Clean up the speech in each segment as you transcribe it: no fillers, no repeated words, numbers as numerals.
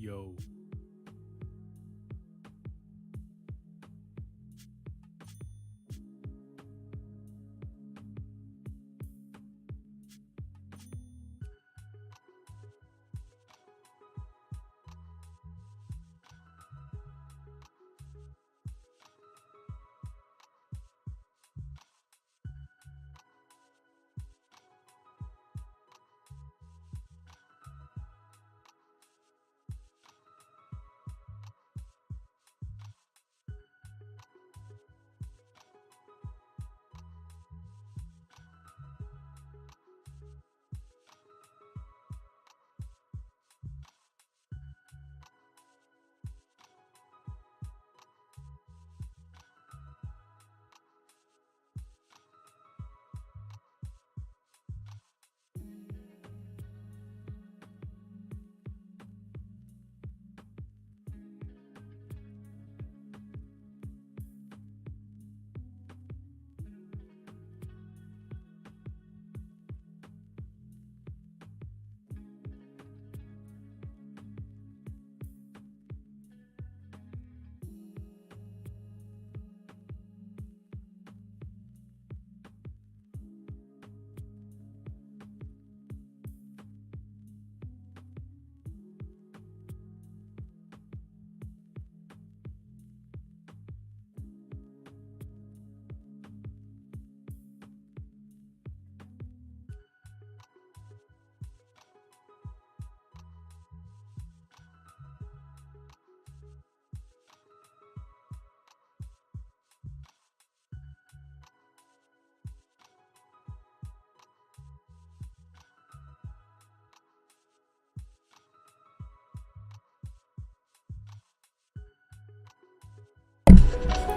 Yo.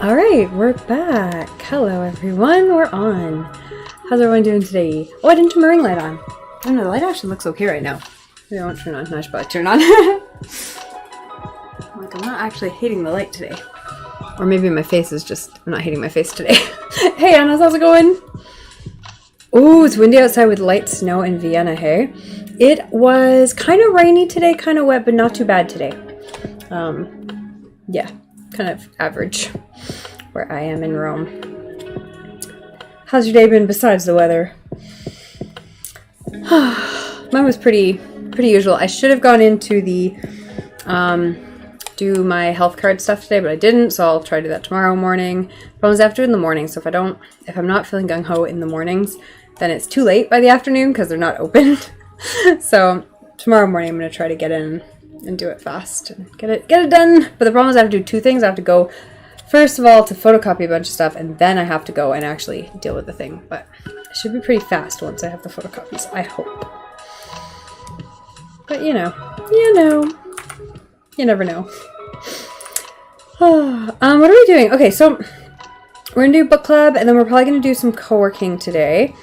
All right, we're back. Hello, everyone. We're on. How's everyone doing today? Oh, I didn't turn my ring light on. I don't know. The light actually looks okay right now. Maybe I won't turn on. No, I should probably turn on. Like, I'm not actually hating the light today. Or maybe my face is just... I'm not hating my face today. Hey, Anna, how's it going? Ooh, it's windy outside with light snow in Vienna, hey? It was kind of rainy today, kind of wet, but not too bad today. Yeah, kind of average where I am in Rome. How's your day been besides the weather? Mine was pretty usual. I should have gone into the do my health card stuff today, but I didn't, so I'll try to do that tomorrow morning. Problem is I have to do it in the morning, so if I'm not feeling gung-ho in the mornings, then it's too late by the afternoon because they're not open. So tomorrow morning I'm going to try to get in and do it fast and get it done. But the problem is I have to do two things. I have to go, first of all, to photocopy a bunch of stuff, and then I have to go and actually deal with the thing. But it should be pretty fast once I have the photocopies, I hope. But you never know. What are we doing? Okay, so we're gonna do book club, and then we're probably gonna do some co-working today.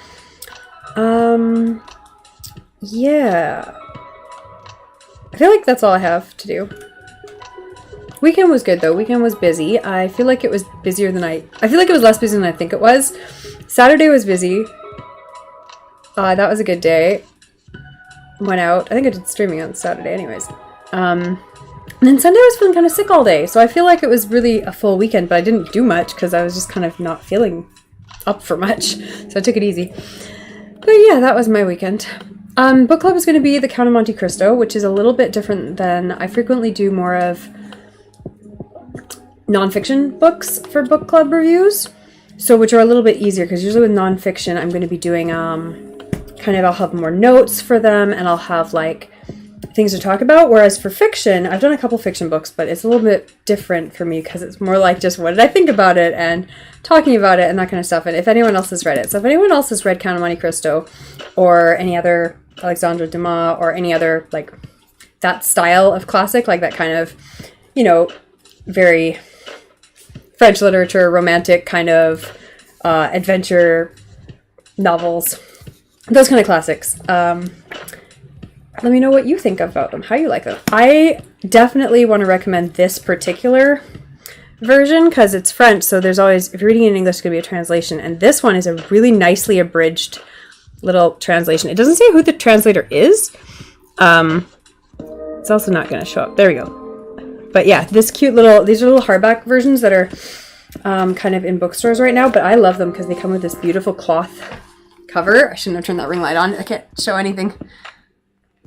Yeah. I feel like that's all I have to do. Weekend was good though. Weekend was busy. I feel like it was busier than I feel like it was less busy than I think it was. Saturday was busy. That was a good day. Went out. I think I did streaming on Saturday anyways. And then Sunday I was feeling kind of sick all day. So I feel like it was really a full weekend, but I didn't do much because I was just kind of not feeling up for much. So I took it easy. But yeah, that was my weekend. Book club is going to be the Count of Monte Cristo, which is a little bit different than I frequently do more of nonfiction books for book club reviews. So which are a little bit easier because usually with nonfiction I'm going to be doing I'll have more notes for them and I'll have like things to talk about. Whereas for fiction, I've done a couple fiction books, but it's a little bit different for me because it's more like just what did I think about it and talking about it and that kind of stuff. And if anyone else has read it. So if anyone else has read Count of Monte Cristo or any other Alexandre Dumas or any other like that style of classic, like that kind of, very French literature, romantic kind of adventure novels, those kind of classics. Let me know what you think about them, how you like them. I definitely want to recommend this particular version because it's French, so there's always, if you're reading in English, it's going to be a translation, and this one is a really nicely abridged little translation. It doesn't say who the translator is, It's also not going to show up. There we go. But yeah, these are little hardback versions that are kind of in bookstores right now, but I love them because they come with this beautiful cloth cover. I shouldn't have turned that ring light on. I can't show anything.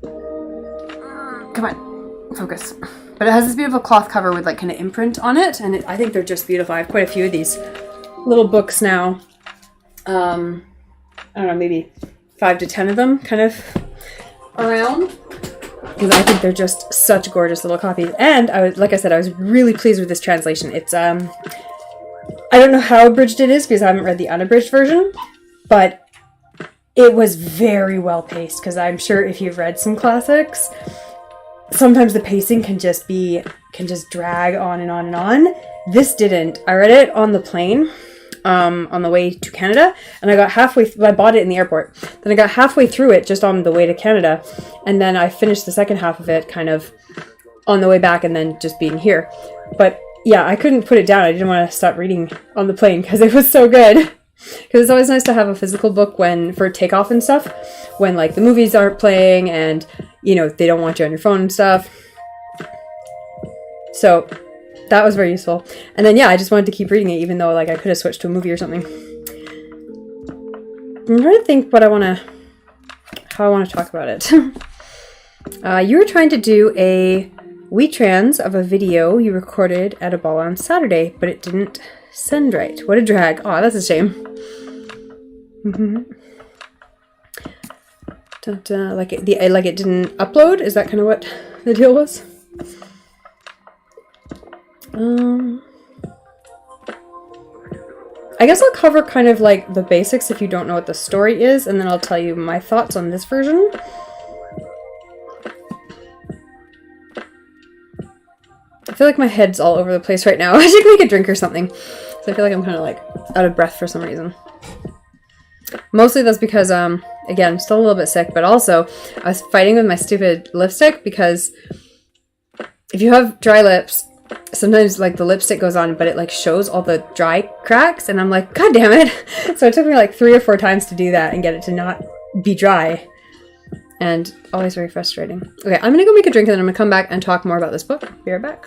Come on, focus. But it has this beautiful cloth cover with like kind of imprint on it, and I think they're just beautiful. I have quite a few of these little books now. I don't know, maybe 5 to 10 of them kind of around, because I think they're just such gorgeous little copies. And like I said, I was really pleased with this translation. It's I don't know how abridged it is because I haven't read the unabridged version, but it was very well paced, because I'm sure if you've read some classics, sometimes the pacing can just drag on and on and on. This didn't. I read it on the plane on the way to Canada, and I got halfway I bought it in the airport. Then I got halfway through it just on the way to Canada, and then I finished the second half of it kind of on the way back, and then just being here. But yeah, I couldn't put it down. I didn't want to stop reading on the plane because it was so good. Because it's always nice to have a physical book for takeoff and stuff, when like the movies aren't playing and, you know, they don't want you on your phone and stuff. So that was very useful. And then yeah, I just wanted to keep reading it, even though like I could have switched to a movie or something. I'm trying to think how I want to talk about it. You were trying to do a WeTrans of a video you recorded at a ball on Saturday, but it didn't send right. What a drag. Oh, that's a shame. Like it didn't upload? Is that kind of what the deal was? I guess I'll cover kind of like the basics if you don't know what the story is, and then I'll tell you my thoughts on this version. I feel like my head's all over the place right now. I should make a drink or something. So I feel like I'm kind of like out of breath for some reason. Mostly that's because, again, I'm still a little bit sick, but also I was fighting with my stupid lipstick, because if you have dry lips, sometimes like the lipstick goes on, but it like shows all the dry cracks, and I'm like, God damn it. So it took me like 3 or 4 times to do that and get it to not be dry. And always very frustrating. Okay, I'm gonna go make a drink and then I'm gonna come back and talk more about this book. Be right back.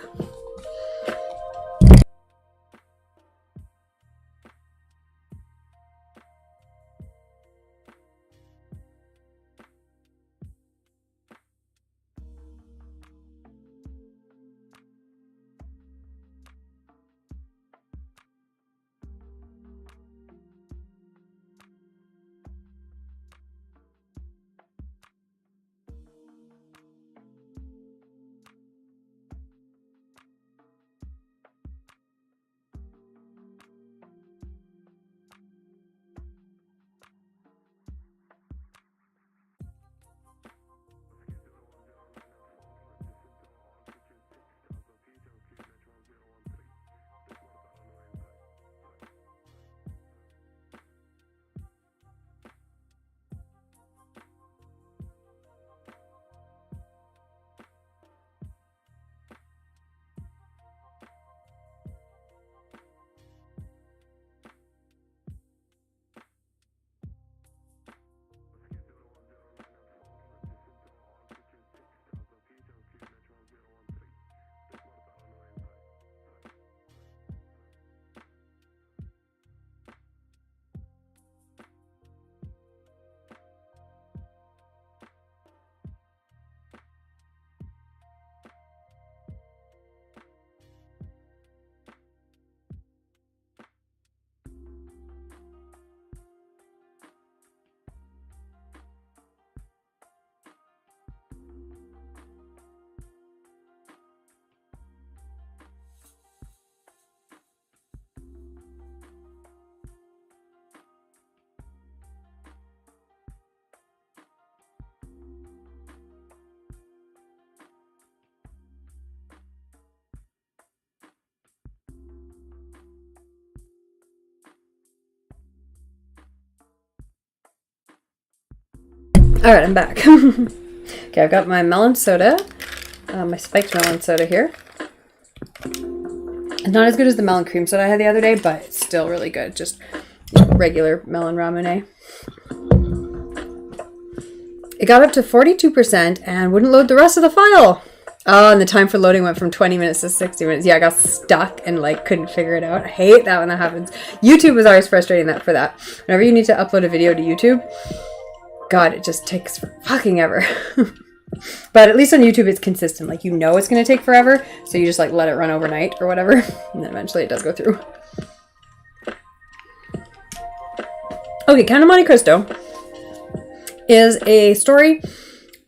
Alright, I'm back. Okay, I've got my melon soda, my spiked melon soda here. It's not as good as the melon cream soda I had the other day, but it's still really good. Just regular melon ramune. It got up to 42% and wouldn't load the rest of the file. Oh, and the time for loading went from 20 minutes to 60 minutes. Yeah, I got stuck and like couldn't figure it out. I hate that when that happens. YouTube was always frustrating for that. Whenever you need to upload a video to YouTube, God, it just takes fucking ever. But at least on YouTube, it's consistent. Like, you know it's going to take forever, so you just like let it run overnight or whatever, and then eventually it does go through. Okay, Count of Monte Cristo is a story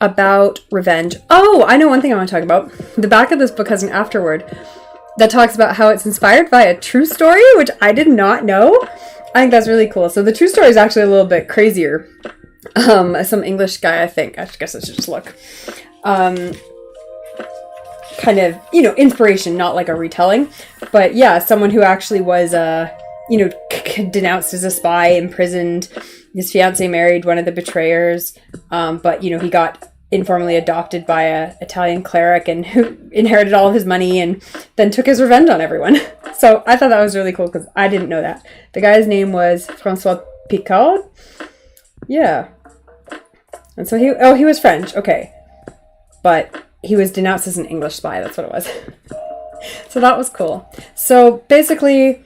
about revenge. Oh, I know one thing I want to talk about. The back of this book has an afterword that talks about how it's inspired by a true story, which I did not know. I think that's really cool. So the true story is actually a little bit crazier. Some English guy, I think. I guess I should just look. Kind of, you know, inspiration, not like a retelling. But yeah, someone who actually was, you know, denounced as a spy, imprisoned. His fiancée married one of the betrayers. But, you know, he got informally adopted by a Italian cleric and who inherited all of his money and then took his revenge on everyone. So I thought that was really cool because I didn't know that. The guy's name was François Picard. Yeah. And so he was French. Okay. But he was denounced as an English spy. That's what it was. So that was cool. So basically,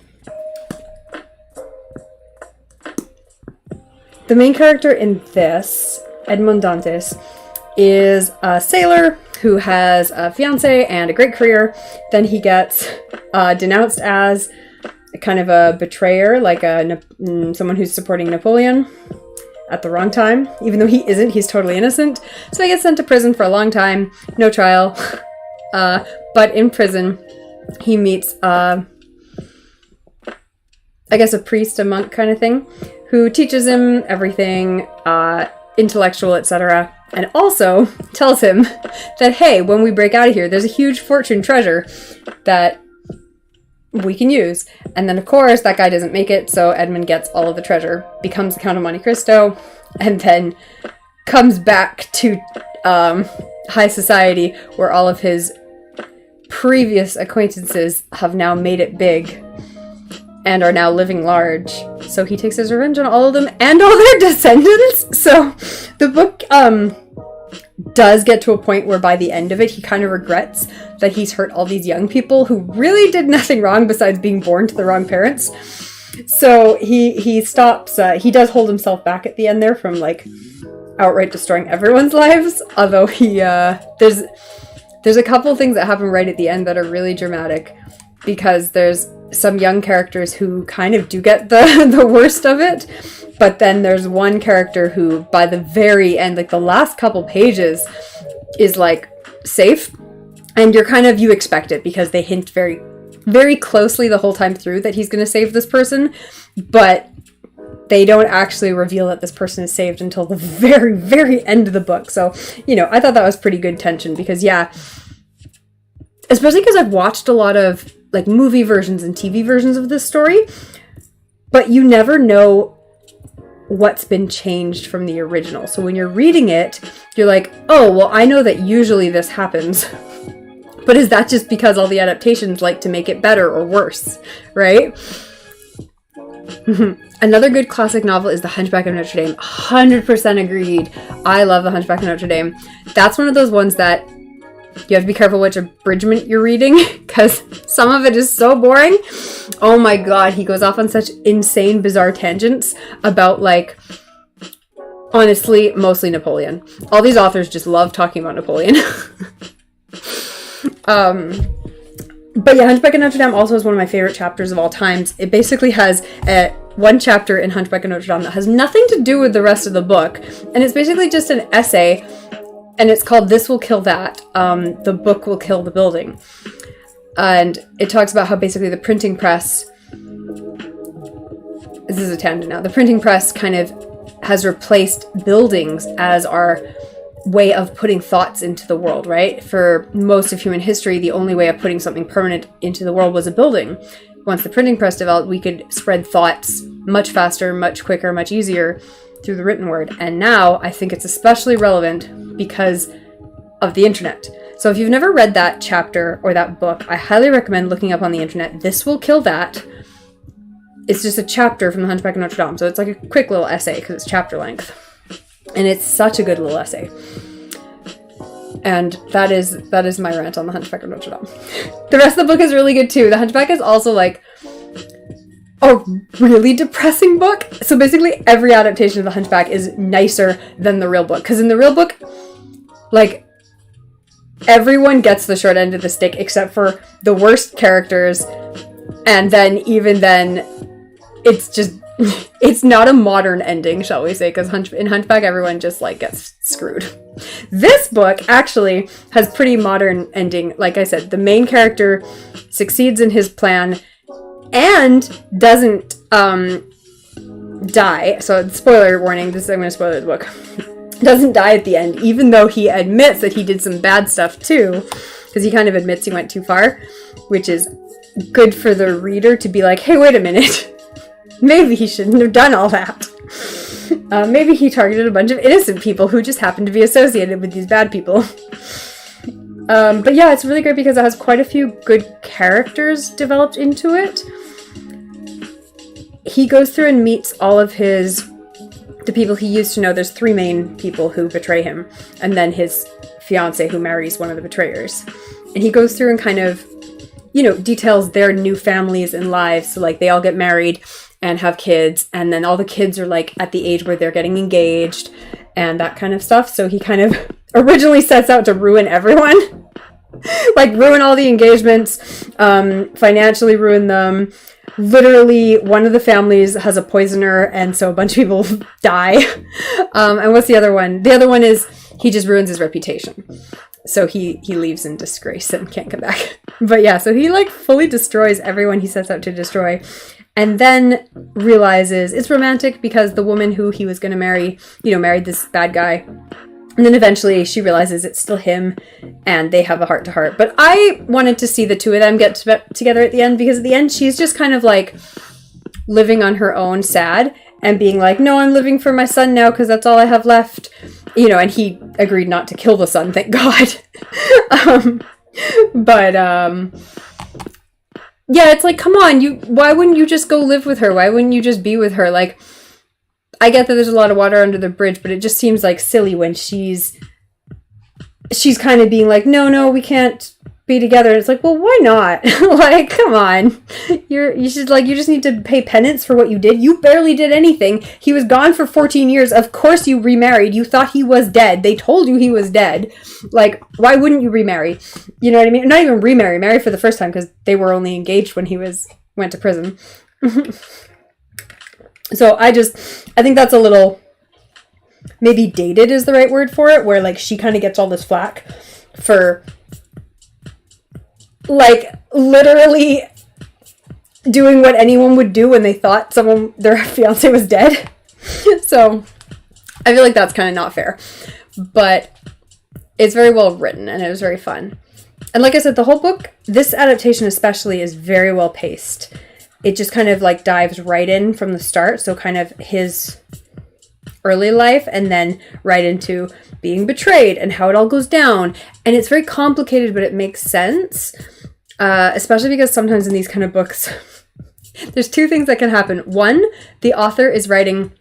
the main character in this, Edmond Dantes, is a sailor who has a fiancé and a great career. Then he gets denounced as kind of a betrayer, like someone who's supporting Napoleon at the wrong time. Even though he isn't, he's totally innocent. So he gets sent to prison for a long time, no trial. But in prison, he meets, I guess, a priest, a monk kind of thing, who teaches him everything, intellectual, etc. And also tells him that, hey, when we break out of here, there's a huge fortune treasure that we can use. And then, of course, that guy doesn't make it, so Edmund gets all of the treasure, becomes the Count of Monte Cristo, and then comes back to high society, where all of his previous acquaintances have now made it big and are now living large. So he takes his revenge on all of them and all their descendants. So the book does get to a point where by the end of it, he kind of regrets that he's hurt all these young people who really did nothing wrong besides being born to the wrong parents. So he stops, he does hold himself back at the end there from like outright destroying everyone's lives. Although he, there's a couple things that happen right at the end that are really dramatic, because there's some young characters who kind of do get the worst of it. But then there's one character who, by the very end, like the last couple pages, is like safe. And you expect it because they hint very, very closely the whole time through that he's going to save this person. But they don't actually reveal that this person is saved until the very, very end of the book. So, you know, I thought that was pretty good tension because, yeah, especially because I've watched a lot of like movie versions and TV versions of this story, but you never know what's been changed from the original. So when you're reading it, you're like, oh, well, I know that usually this happens, but is that just because all the adaptations like to make it better or worse, right? Another good classic novel is The Hunchback of Notre Dame. 100% agreed. I love The Hunchback of Notre Dame. That's one of those ones that you have to be careful which abridgment you're reading, because some of it is so boring. Oh my god, he goes off on such insane, bizarre tangents about, like, honestly, mostly Napoleon. All these authors just love talking about Napoleon. But yeah, Hunchback of Notre Dame also is one of my favorite chapters of all times. It basically has one chapter in Hunchback of Notre Dame that has nothing to do with the rest of the book, and it's basically just an essay. And it's called This Will Kill That. The book will kill the building. And it talks about how basically the printing press... This is a tangent now. The printing press kind of has replaced buildings as our way of putting thoughts into the world, right? For most of human history, the only way of putting something permanent into the world was a building. Once the printing press developed, we could spread thoughts much faster, much quicker, much easier through the written word. And now I think it's especially relevant because of the internet. So if you've never read that chapter or that book, I highly recommend looking up on the internet, This Will Kill That. It's just a chapter from The Hunchback of Notre Dame. So it's like a quick little essay because it's chapter length. And it's such a good little essay. And that is my rant on The Hunchback of Notre Dame. The rest of the book is really good too. The Hunchback is also like a really depressing book. So basically every adaptation of The Hunchback is nicer than the real book. Because in the real book, like, everyone gets the short end of the stick except for the worst characters. And then, even then, it's just, it's not a modern ending, shall we say, because in Hunchback, everyone just, like, gets screwed. This book actually has pretty modern ending. Like I said, the main character succeeds in his plan and doesn't die. So, spoiler warning, I'm going to spoil the book. Doesn't die at the end, even though he admits that he did some bad stuff too, because he kind of admits he went too far, which is good for the reader to be like, hey, wait a minute. Maybe he shouldn't have done all that. Maybe he targeted a bunch of innocent people who just happened to be associated with these bad people. But yeah, it's really great because it has quite a few good characters developed into it. He goes through and meets all of the people he used to know. There's 3 main people who betray him, and then his fiance who marries one of the betrayers. And he goes through and kind of, details their new families and lives. So, like, they all get married and have kids, and then all the kids are, like, at the age where they're getting engaged and that kind of stuff. So he kind of originally sets out to ruin everyone. Like, ruin all the engagements, financially ruin them. Literally, one of the families has a poisoner, and so a bunch of people die. And what's the other one? The other one is he just ruins his reputation. So he leaves in disgrace and can't come back. But yeah, so he, like, fully destroys everyone he sets out to destroy. And then realizes it's romantic because the woman who he was going to marry, married this bad guy. And then eventually she realizes it's still him, and they have a heart-to-heart. But I wanted to see the two of them get together at the end, because at the end she's just kind of, like, living on her own, sad, and being like, no, I'm living for my son now because that's all I have left. And he agreed not to kill the son, thank God. Yeah, it's like, come on, why wouldn't you just go live with her? Why wouldn't you just be with her? Like, I get that there's a lot of water under the bridge, but it just seems like silly when she's kind of being like, no, we can't be together. And it's like, well, why not? Like, come on. You just need to pay penance for what you did. You barely did anything. He was gone for 14 years. Of course you remarried. You thought he was dead. They told you he was dead. Like, why wouldn't you remarry? You know what I mean? Not even remarry. Marry for the first time, because they were only engaged when he went to prison. So I think that's a little, maybe dated is the right word for it, where, like, she kind of gets all this flack for, like, literally doing what anyone would do when they thought their fiance was dead. So I feel like that's kind of not fair, but it's very well written and it was very fun. And like I said, the whole book, this adaptation especially, is very well paced. It just kind of, like, dives right in from the start. So kind of his early life, and then right into being betrayed and how it all goes down. And it's very complicated, but it makes sense. Especially because sometimes in these kind of books, there's 2 things that can happen. One, the author is writing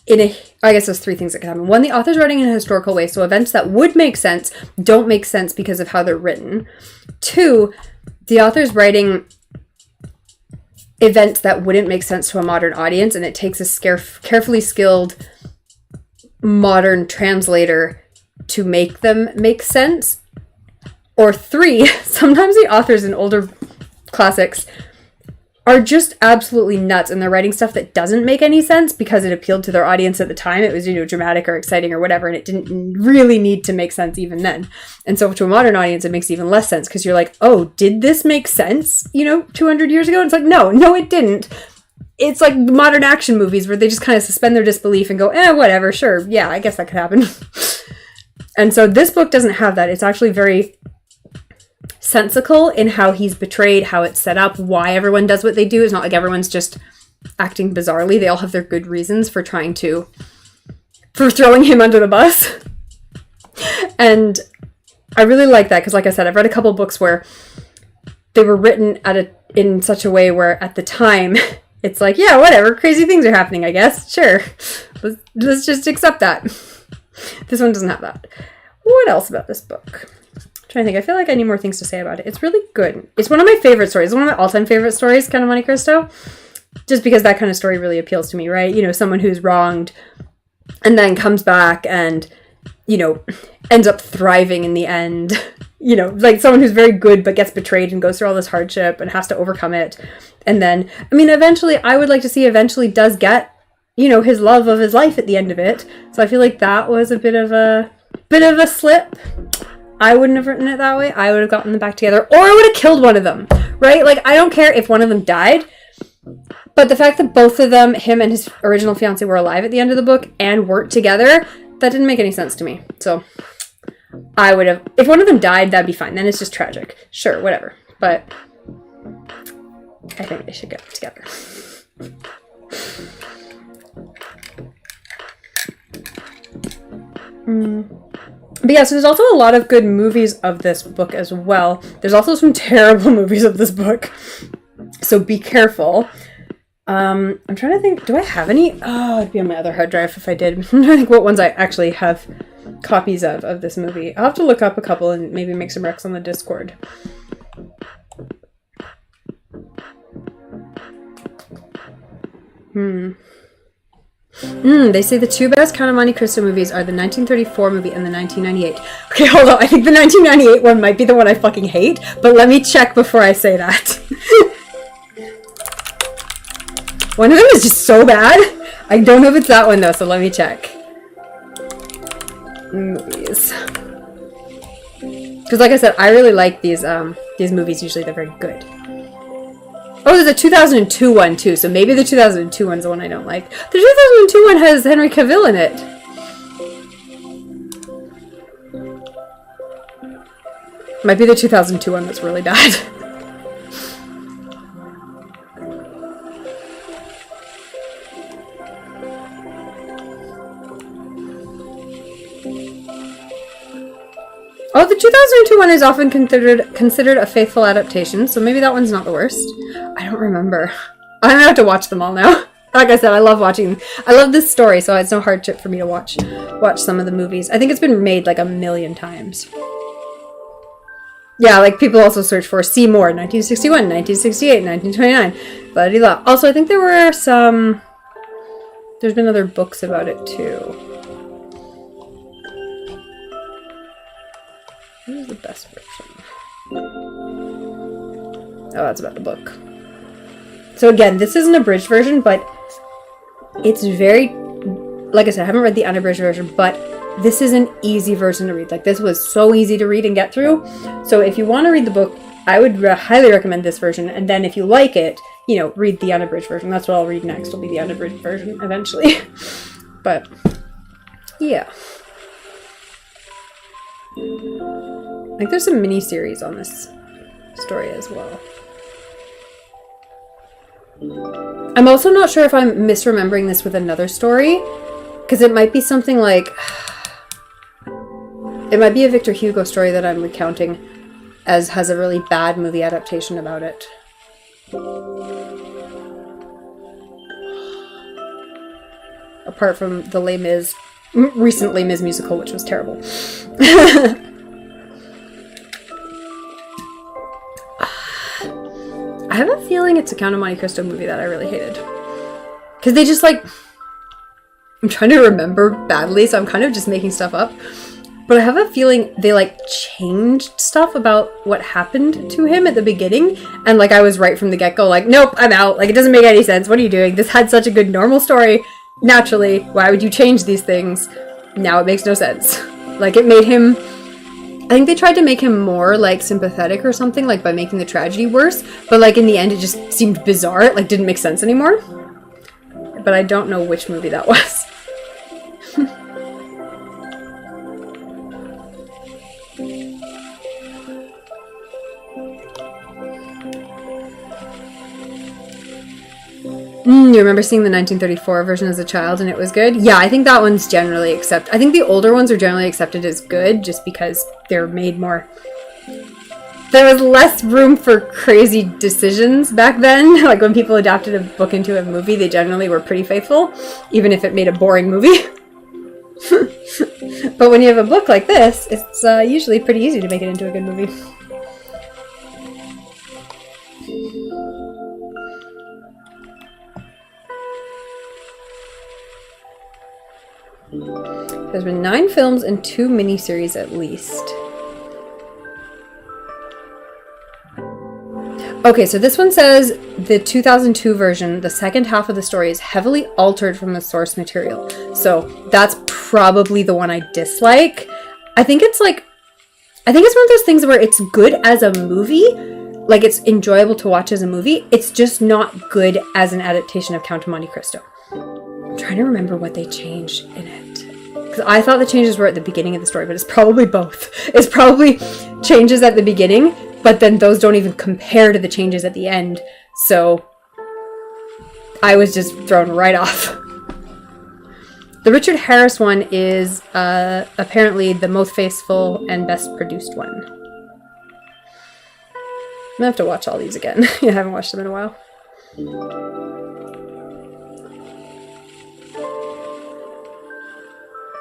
I guess there's 3 things that can happen. One, the author's writing in a historical way. So events that would make sense don't make sense because of how they're written. 2, the author's writing events that wouldn't make sense to a modern audience, and it takes a carefully skilled modern translator to make them make sense. Or 3, sometimes the authors in older classics are just absolutely nuts, and they're writing stuff that doesn't make any sense because it appealed to their audience at the time. It was, dramatic or exciting or whatever, and it didn't really need to make sense even then. And so to a modern audience, it makes even less sense because you're like, oh, did this make sense, 200 years ago? And it's like, no, it didn't. It's like modern action movies where they just kind of suspend their disbelief and go, whatever, sure, yeah, I guess that could happen. And so this book doesn't have that. It's actually very sensical in how he's betrayed, how it's set up, why everyone does what they do. It's not like everyone's just acting bizarrely. They all have their good reasons for throwing him under the bus. And I really like that because, like I said, I've read a couple books where they were written in such a way where at the time it's like, yeah, whatever, crazy things are happening, I guess. Sure. Let's just accept that. This one doesn't have that. What else about this book? I'm trying to think. I feel like I need more things to say about it. It's really good. It's one of my favorite stories. It's one of my all-time favorite stories, kind of Monte Cristo. Just because that kind of story really appeals to me, right? You know, someone who's wronged and then comes back and, you know, ends up thriving in the end. You know, like someone who's very good but gets betrayed and goes through all this hardship and has to overcome it. And then, I mean, eventually, I would like to see eventually does get, you know, his love of his life at the end of it. So I feel like that was a bit of a slip. I wouldn't have written it that way. I would have gotten them back together, or I would have killed one of them, right? Like, I don't care if one of them died, but the fact that both of them, him and his original fiance, were alive at the end of the book and weren't together, that didn't make any sense to me. So I would have, if one of them died, that'd be fine. Then it's just tragic. Sure, whatever. But I think they should get together. But yeah, so there's also a lot of good movies of this book as well. There's also some terrible movies of this book. So be careful. I'm trying to think, do I have any? Oh, it'd be on my other hard drive if I did. I'm trying to think what ones I actually have copies of this movie. I'll have to look up a couple and maybe make some recs on the Discord. They say the two best Count of Monte Cristo movies are the 1934 movie and the 1998. Okay, hold on. I think the 1998 one might be the one I fucking hate, but let me check before I say that. One of them is just so bad. I don't know if it's that one though, so let me check. Movies. Because like I said, I really like these movies. Usually they're very good. Oh, there's a 2002 one too, so maybe the 2002 one's the one I don't like. The 2002 one has Henry Cavill in it. Might be the 2002 one that's really bad. Oh, the 2002 one is often considered a faithful adaptation, so maybe that one's not the worst. I don't remember. I'm gonna have to watch them all now. Like I said, I love this story, so it's no hardship for me to watch some of the movies. I think it's been made like 1,000,000 times. Yeah, like people also search for Seymour, 1961, 1968, 1929, blah, blah, blah. Also, I think there were there's been other books about it too. What is the best version? Oh, that's about the book. So again, this is an abridged version, but it's very, like I said, I haven't read the unabridged version, but this is an easy version to read. Like, this was so easy to read and get through. So if you want to read the book, I would highly recommend this version. And then if you like it, you know, read the unabridged version. That's what I'll read next. Will be the unabridged version eventually. But yeah. I think there's a mini-series on this story as well. I'm also not sure if I'm misremembering this with another story, because it might be something like... It might be a Victor Hugo story that I'm recounting as has a really bad movie adaptation about it. Apart from the Les Mis, recent Les Mis musical, which was terrible. I have a feeling it's a Count of Monte Cristo movie that I really hated. Because they just like... I'm trying to remember badly, so I'm kind of just making stuff up. But I have a feeling they like changed stuff about what happened to him at the beginning. And like I was right from the get-go, like, nope, I'm out. Like, it doesn't make any sense. What are you doing? This had such a good normal story. Naturally, why would you change these things? Now it makes no sense. Like, it made him... I think they tried to make him more, like, sympathetic or something, like, by making the tragedy worse. But, like, in the end, it just seemed bizarre. It, like, didn't make sense anymore. But I don't know which movie that was. You remember seeing the 1934 version as a child and it was good? Yeah, I think that one's generally accepted. I think the older ones are generally accepted as good just because they're made more... There was less room for crazy decisions back then. Like, when people adapted a book into a movie, they generally were pretty faithful, even if it made a boring movie. But when you have a book like this, it's usually pretty easy to make it into a good movie. There's been 9 films and 2 miniseries at least. Okay, so this one says the 2002 version, the second half of the story is heavily altered from the source material. So that's probably the one I dislike. I think it's one of those things where it's good as a movie, like it's enjoyable to watch as a movie. It's just not good as an adaptation of Count of Monte Cristo. I'm trying to remember what they changed in it. Because I thought the changes were at the beginning of the story, but it's probably both. It's probably changes at the beginning, but then those don't even compare to the changes at the end. So I was just thrown right off. The Richard Harris one is apparently the most faithful and best produced one. I'm gonna have to watch all these again. I haven't watched them in a while.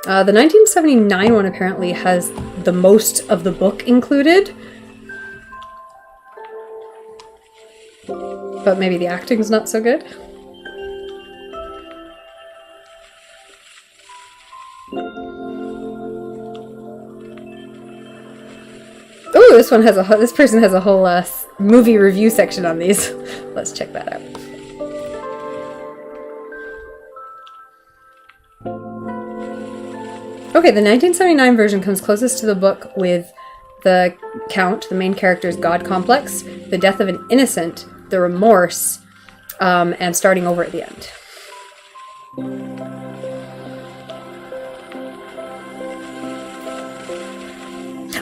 The 1979 one apparently has the most of the book included. But maybe the acting's not so good. Ooh, this person has a whole movie review section on these. Let's check that out. Okay, the 1979 version comes closest to the book with the Count, the main character's God complex, the death of an innocent, the remorse, and starting over at the end.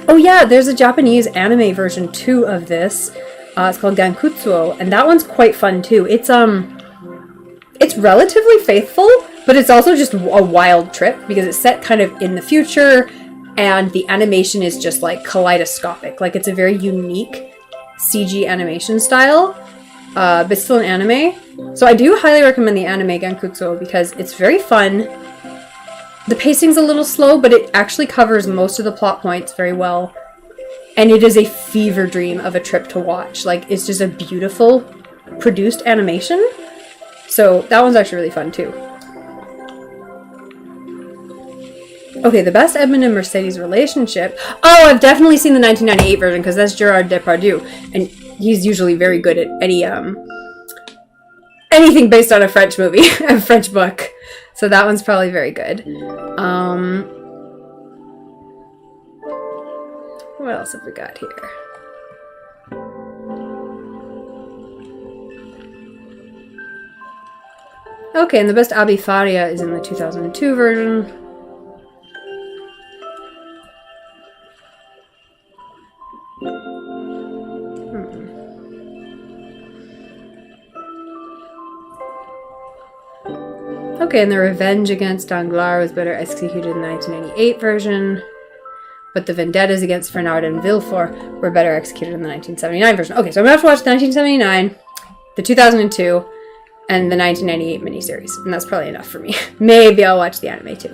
Oh yeah, there's a Japanese anime version too of this. It's called Gankutsuo, and that one's quite fun too. It's relatively faithful, but it's also just a wild trip because it's set kind of in the future, and the animation is just like kaleidoscopic. Like it's a very unique CG animation style, but still an anime. So I do highly recommend the anime Gankutsuo because it's very fun. The pacing's a little slow, but it actually covers most of the plot points very well. And it is a fever dream of a trip to watch. Like, it's just a beautiful produced animation. So that one's actually really fun too. Okay, the best Edmund and Mercedes relationship. Oh, I've definitely seen the 1998 version because that's Gerard Depardieu, and he's usually very good at anything based on a French movie, a French book. So that one's probably very good. What else have we got here? Okay, and the best Abi Faria is in the 2002 version. Okay, and the Revenge against Danglars was better executed in the 1998 version, but the Vendettas against Fernard and Villefort were better executed in the 1979 version. Okay, so I'm going to have to watch the 1979, the 2002, and the 1998 miniseries, and that's probably enough for me. Maybe I'll watch the anime too.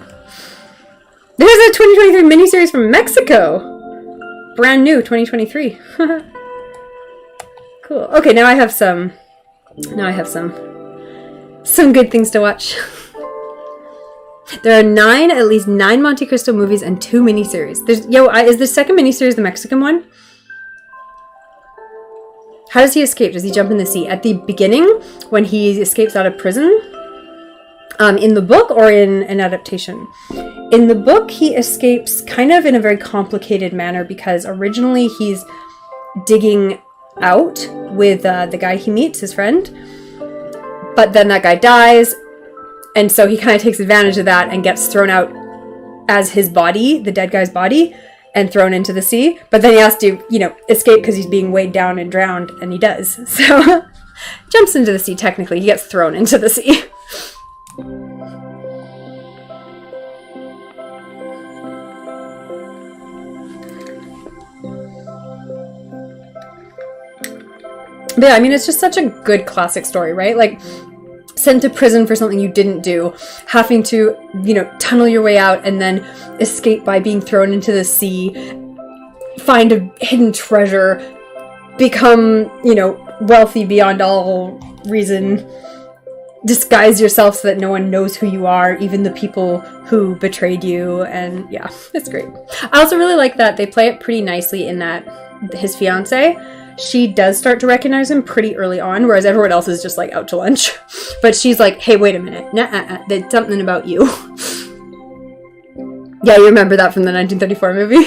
There's a 2023 miniseries from Mexico! Brand new, 2023. Cool. Okay, now I have some good things to watch. There are at least nine Monte Cristo movies and 2 miniseries. Is the second miniseries the Mexican one? How does he escape? Does he jump in the sea? At the beginning, when he escapes out of prison? In the book or in an adaptation? In the book, he escapes kind of in a very complicated manner because originally he's digging out with the guy he meets, his friend. But then that guy dies, and so he kind of takes advantage of that and gets thrown out as his body, the dead guy's body, and thrown into the sea. But then he has to, escape because he's being weighed down and drowned, and he does. So, jumps into the sea, technically. He gets thrown into the sea. But yeah, I mean, it's just such a good classic story, right? Like, sent to prison for something you didn't do, having to, you know, tunnel your way out and then escape by being thrown into the sea, find a hidden treasure, become, you know, wealthy beyond all reason, disguise yourself so that no one knows who you are, even the people who betrayed you, and yeah, it's great. I also really like that they play it pretty nicely in that his fiance, she does start to recognize him pretty early on, whereas everyone else is just like out to lunch. But she's like, hey, wait a minute, there's something about you. Yeah, you remember that from the 1934 movie?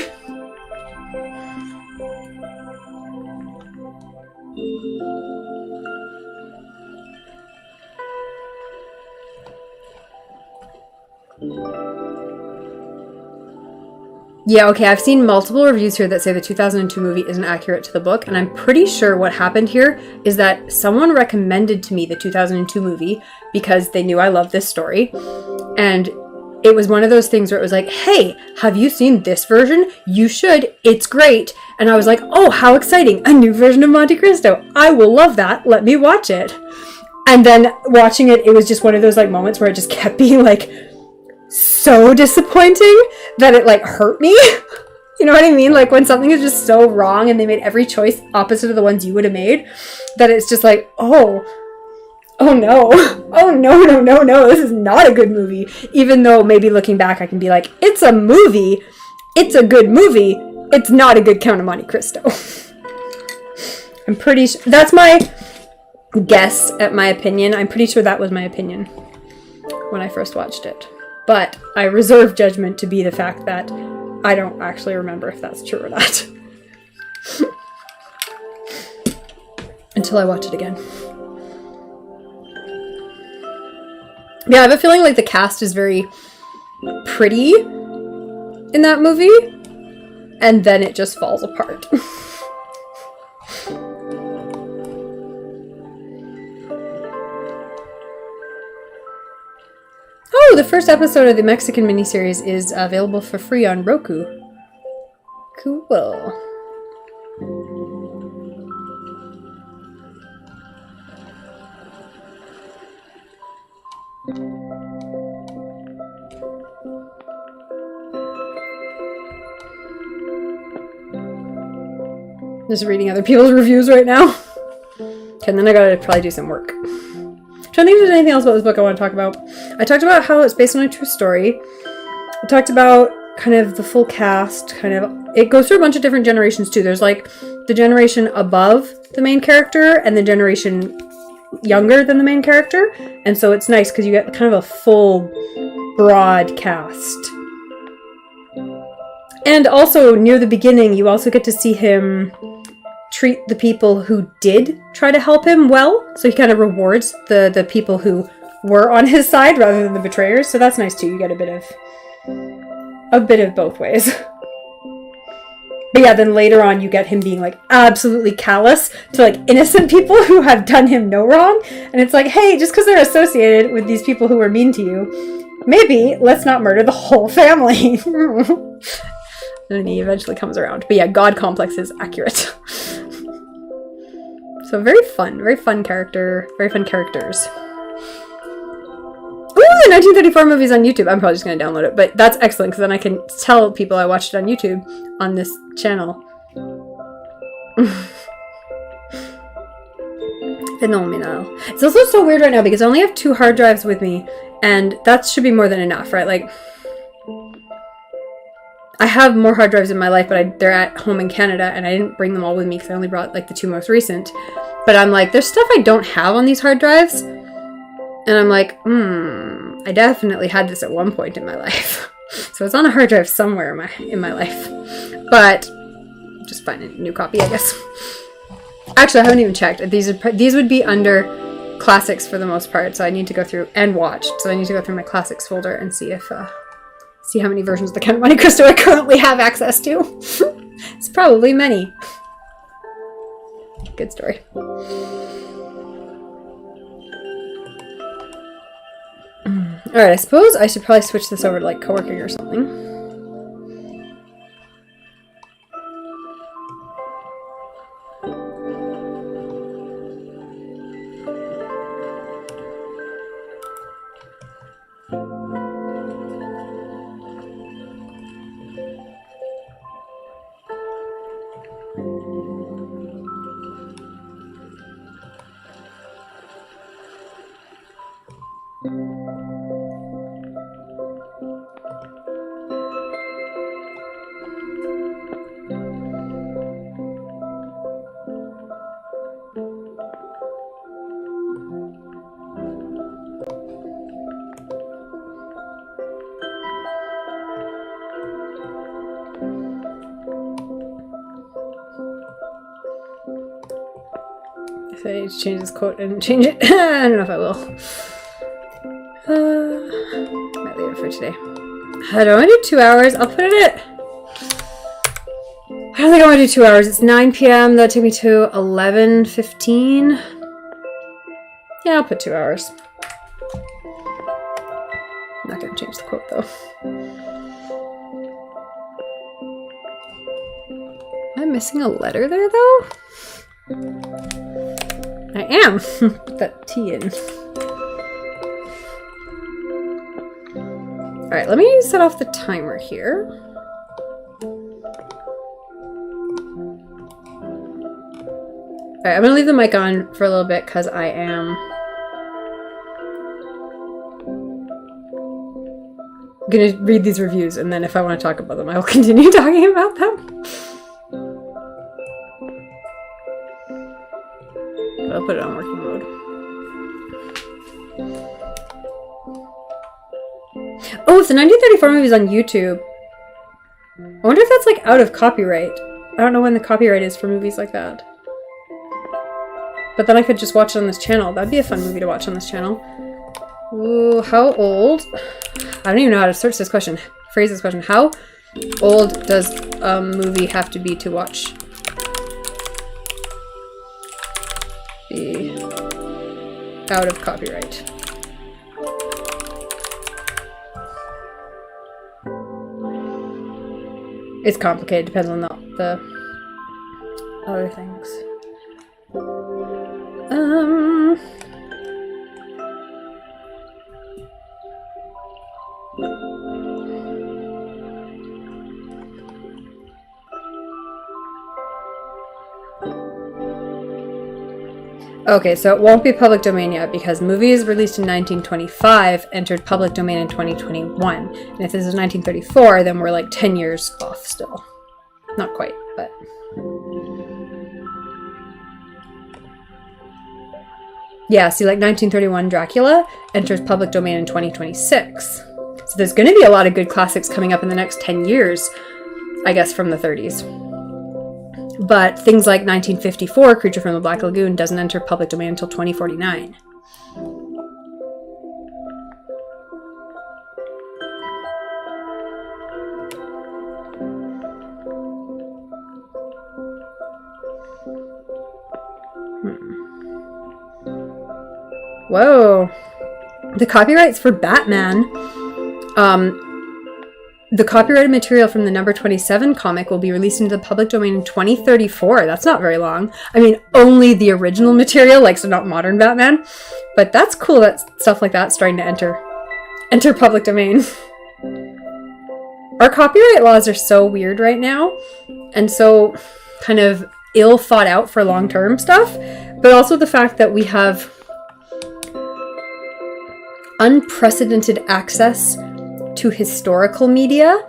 Yeah, okay, I've seen multiple reviews here that say the 2002 movie isn't accurate to the book, and I'm pretty sure what happened here is that someone recommended to me the 2002 movie because they knew I loved this story, and it was one of those things where it was like, hey, have you seen this version? You should, it's great. And I was like, oh, how exciting, a new version of Monte Cristo. I will love that, let me watch it. And then watching it, it was just one of those like moments where it just kept being like, so disappointing that it like hurt me. You know what I mean? Like when something is just so wrong and they made every choice opposite of the ones you would have made, that it's just like, oh no, oh no, this is not a good movie. Even though maybe looking back I can be like, it's a movie, it's a good movie, it's not a good Count of Monte Cristo. I'm pretty sure that's my guess at my opinion. I'm pretty sure that was my opinion when I first watched it. But I reserve judgment to be the fact that I don't actually remember if that's true or not. Until I watch it again. Yeah, I have a feeling like the cast is very pretty in that movie, and then it just falls apart. Oh, the first episode of the Mexican miniseries is available for free on Roku. Cool. Just reading other people's reviews right now. Okay, and then I gotta probably do some work. I don't think there's anything else about this book I want to talk about. I talked about how it's based on a true story. I talked about kind of the full cast, it goes through a bunch of different generations too. There's like the generation above the main character and the generation younger than the main character. And so it's nice because you get kind of a full, broad cast. And also near the beginning, you also get to see him treat the people who did try to help him well. So he kind of rewards the people who were on his side rather than the betrayers. So that's nice too. You get a bit of both ways. But yeah, then later on you get him being like absolutely callous to like innocent people who have done him no wrong. And it's like, hey, just because they're associated with these people who were mean to you, maybe let's not murder the whole family. And he eventually comes around. But yeah, God complex is accurate. So very fun character, very fun characters. Ooh, the 1934 movie's on YouTube. I'm probably just going to download it, but that's excellent because then I can tell people I watched it on YouTube on this channel. Phenomenal. It's also so weird right now because I only have 2 hard drives with me, and that should be more than enough, right? Like, I have more hard drives in my life, but they're at home in Canada, and I didn't bring them all with me because I only brought like the 2 most recent. But I'm like, there's stuff I don't have on these hard drives, and I'm like, I definitely had this at one point in my life. So it's on a hard drive somewhere in my life. But just find a new copy, I guess. Actually, I haven't even checked. These would be under classics for the most part, so I need to go through and watched. So I need to go through my classics folder and see if see how many versions of the Count of Monte Cristo I currently have access to. It's probably many. Good story. Alright, I suppose I should probably switch this over to like Coworking or something. If I need to change this quote and change it, I don't know if I will. Might leave it for today. I don't want to do 2 hours. I'll put it at... I don't think I want to do 2 hours. It's 9 p.m. That'll take me to 11:15. Yeah, I'll put 2 hours. I'm not going to change the quote, though. Am I missing a letter there, though? I am. Put that T in. Alright, let me set off the timer here. Alright, I'm gonna leave the mic on for a little bit because I am gonna read these reviews, and then if I want to talk about them, I will continue talking about them. But I'll put it on working mode. Oh, if the 1934 movie is on YouTube, I wonder if that's like out of copyright. I don't know when the copyright is for movies like that. But then I could just watch it on this channel. That'd be a fun movie to watch on this channel. Ooh, how old? I don't even know how to search this question. Phrase this question. How old does a movie have to be to watch? Be out of copyright. It's complicated, depends on the other things. Okay, so it won't be public domain yet because movies released in 1925 entered public domain in 2021. And if this is 1934, then we're like 10 years off still. Not quite, but... Yeah, see, like 1931 Dracula enters public domain in 2026. So there's going to be a lot of good classics coming up in the next 10 years, I guess, from the 30s. But things like 1954, Creature from the Black Lagoon, doesn't enter public domain until 2049. Whoa. The copyrights for Batman. The copyrighted material from the number 27 comic will be released into the public domain in 2034. That's not very long. I mean, only the original material, like, so not modern Batman. But that's cool that stuff like that's starting to enter public domain. Our copyright laws are so weird right now, and so kind of ill thought out for long-term stuff, but also the fact that we have unprecedented access to historical media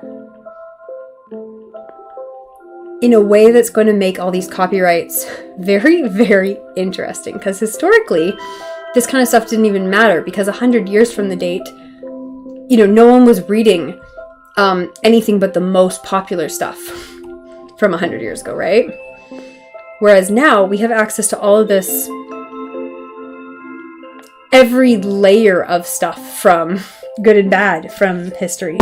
in a way that's going to make all these copyrights very, very interesting. Because historically, this kind of stuff didn't even matter, because 100 years from the date, you know, no one was reading anything but the most popular stuff from 100 years ago, right? Whereas now we have access to all of this, every layer of stuff from good and bad from history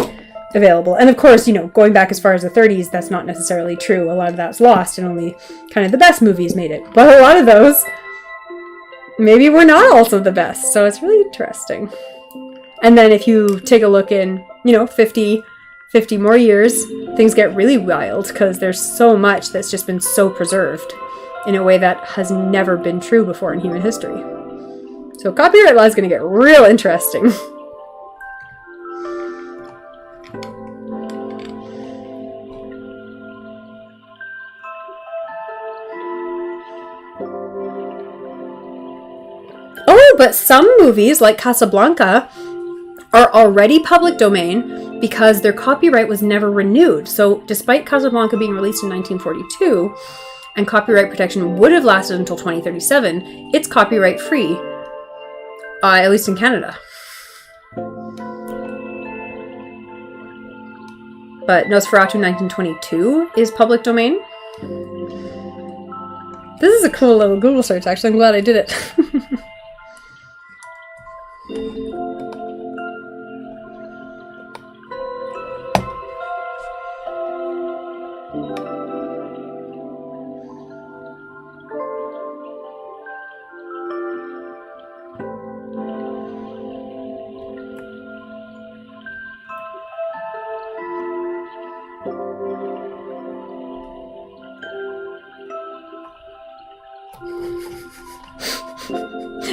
available. And of course, you know, going back as far as the 30s, that's not necessarily true. A lot of that's lost and only kind of the best movies made it. But a lot of those maybe were not also the best. So it's really interesting. And then if you take a look in, you know, 50 more years, things get really wild because there's so much that's just been so preserved in a way that has never been true before in human history. So copyright law is going to get real interesting. but some movies, like Casablanca, are already public domain because their copyright was never renewed. So despite Casablanca being released in 1942, and copyright protection would have lasted until 2037, it's copyright free, at least in Canada. But Nosferatu 1922 is public domain. This is a cool little Google search, actually. I'm glad I did it.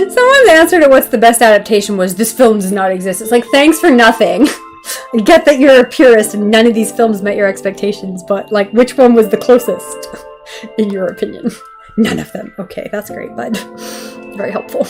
Someone's answer to what's the best adaptation was, this film does not exist. It's like, thanks for nothing. I get that you're a purist and none of these films met your expectations, but like, which one was the closest in your opinion? None of them. Okay, that's great, bud. Very helpful.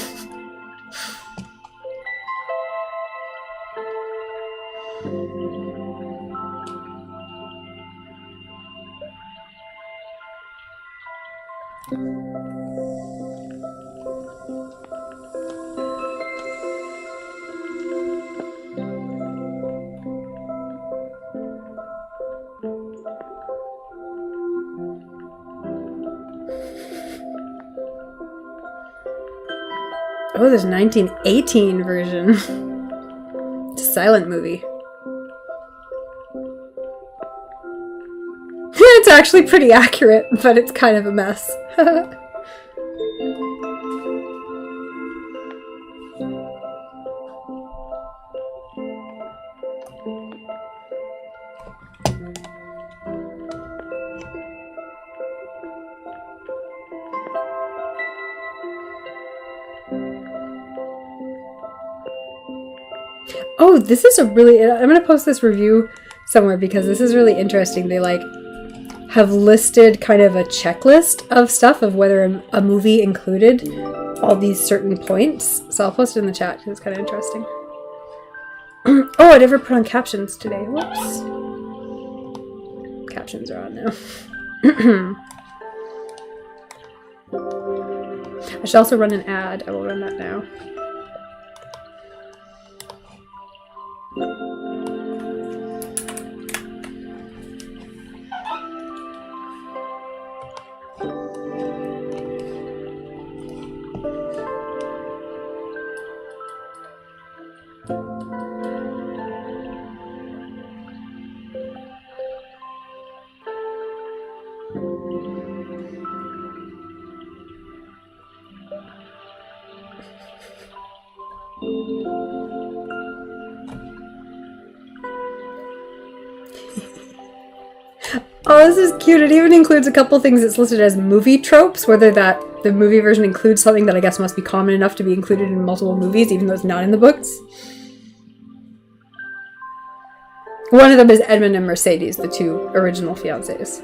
Oh, there's a 1918 version. It's a silent movie. It's actually pretty accurate, but it's kind of a mess. Oh, this is a really... I'm going to post this review somewhere because this is really interesting. They, like, have listed kind of a checklist of stuff of whether a movie included all these certain points. So I'll post it in the chat because it's kind of interesting. Oh, I never put on captions today. Whoops. Captions are on now. I should also run an ad. I will run that now. Oh, this is cute. It even includes a couple things that's listed as movie tropes, whether that the movie version includes something that I guess must be common enough to be included in multiple movies, even though it's not in the books. One of them is Edmund and Mercedes, the two original fiancés.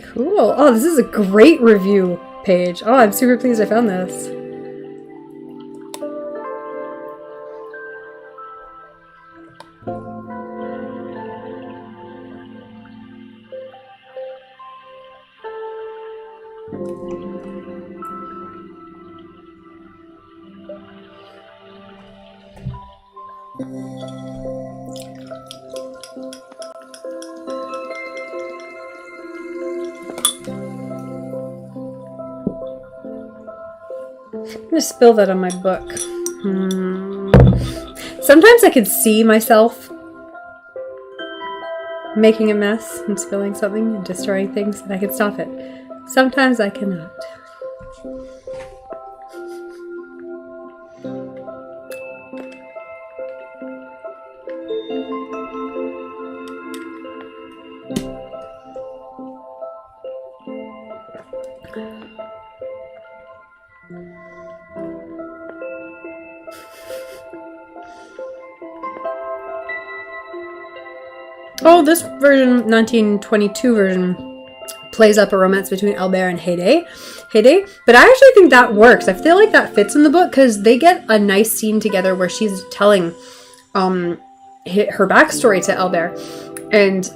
Cool. Oh, this is a great review page. Oh, I'm super pleased I found this. I'm gonna spill that on my book. Sometimes I can see myself making a mess and spilling something and destroying things, and I can stop it. Sometimes I cannot. Oh, this version, 1922 version, plays up a romance between Albert and Heyday. But I actually think that works. I feel like that fits in the book because they get a nice scene together where she's telling her backstory to Albert. And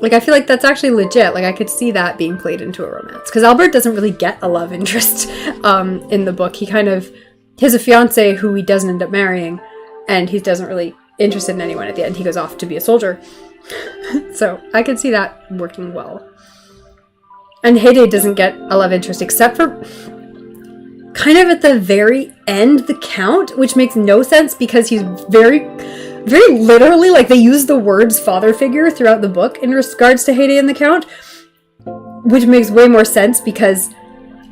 like, I feel like that's actually legit. Like, I could see that being played into a romance. Because Albert doesn't really get a love interest in the book. He kind of... He has a fiance who he doesn't end up marrying. And he doesn't really interested in anyone at the end. He goes off to be a soldier. So, I could see that working well. And Heyday doesn't get a love interest except for... kind of at the very end, the Count. Which makes no sense because he's very literally, like, they use the words father figure throughout the book in regards to Heyday and the Count, which makes way more sense because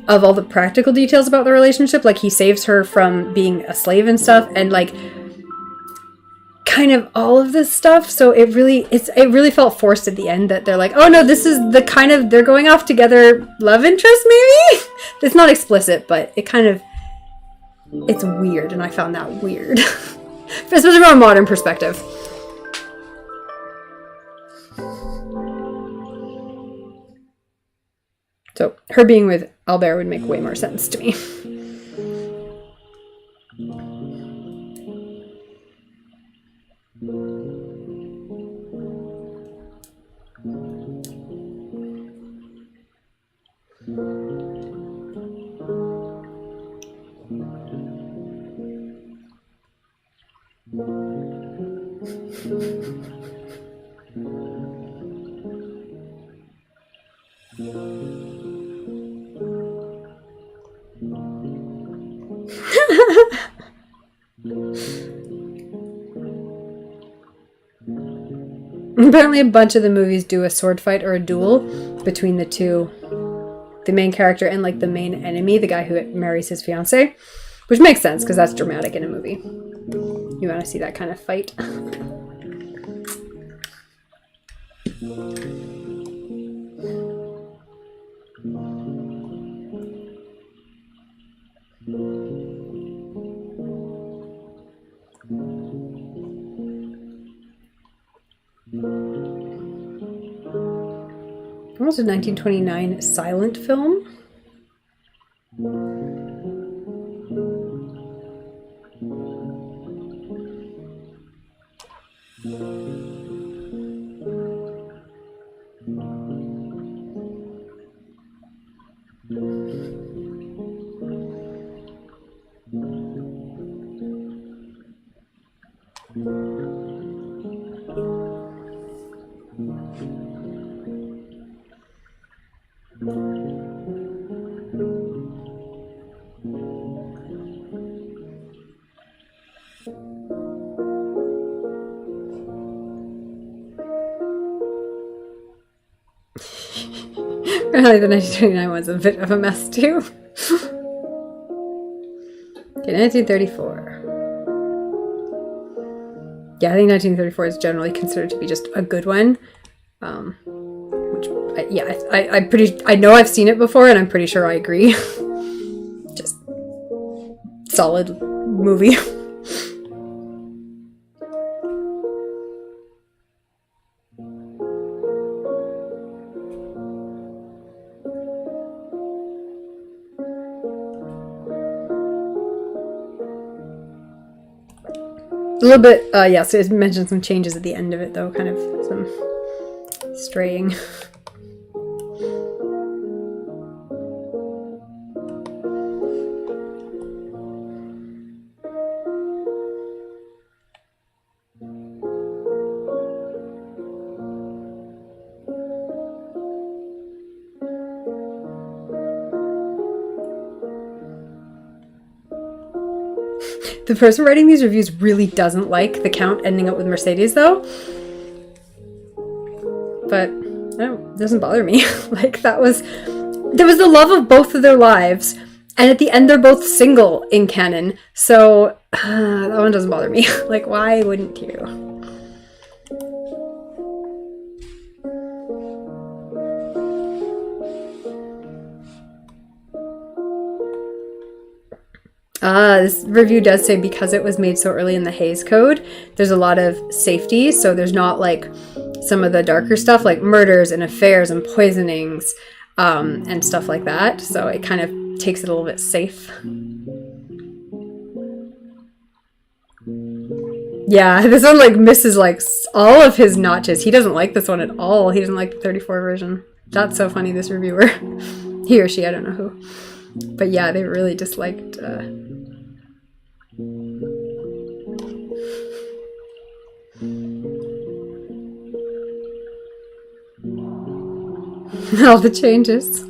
of all the practical details about the relationship. Like, he saves her from being a slave and stuff, and like kind of all of this stuff. So it really felt forced at the end that they're like, oh no, this is the kind of, they're going off together love interest maybe. It's not explicit, but it kind of, it's weird, and I found that weird. Especially from a modern perspective. So, her being with Albert would make way more sense to me. Apparently a bunch of the movies do a sword fight or a duel between the two, the main character and like the main enemy, the guy who marries his fiance, which makes sense because that's dramatic in a movie. You want to see that kind of fight. What was a 1929 silent film? Apparently the 1929 was a bit of a mess too. Okay, 1934. Yeah, I think 1934 is generally considered to be just a good one. Which, I know I've seen it before, and I'm pretty sure I agree. Just solid movie. A little bit, yeah, so it mentioned some changes at the end of it, though, kind of some straying. The person writing these reviews really doesn't like the Count ending up with Mercedes, though. But, it doesn't bother me. Like, there was the love of both of their lives, and at the end they're both single in canon, so that one doesn't bother me. Like, why wouldn't you? This review does say because it was made so early in the Hays Code, there's a lot of safety. So there's not like some of the darker stuff like murders and affairs and poisonings and stuff like that. So it kind of takes it a little bit safe. Yeah, this one like misses like all of his notches. He doesn't like this one at all. He doesn't like the 34 version. That's so funny, this reviewer. He or she, I don't know who. But yeah, they really disliked... all the changes.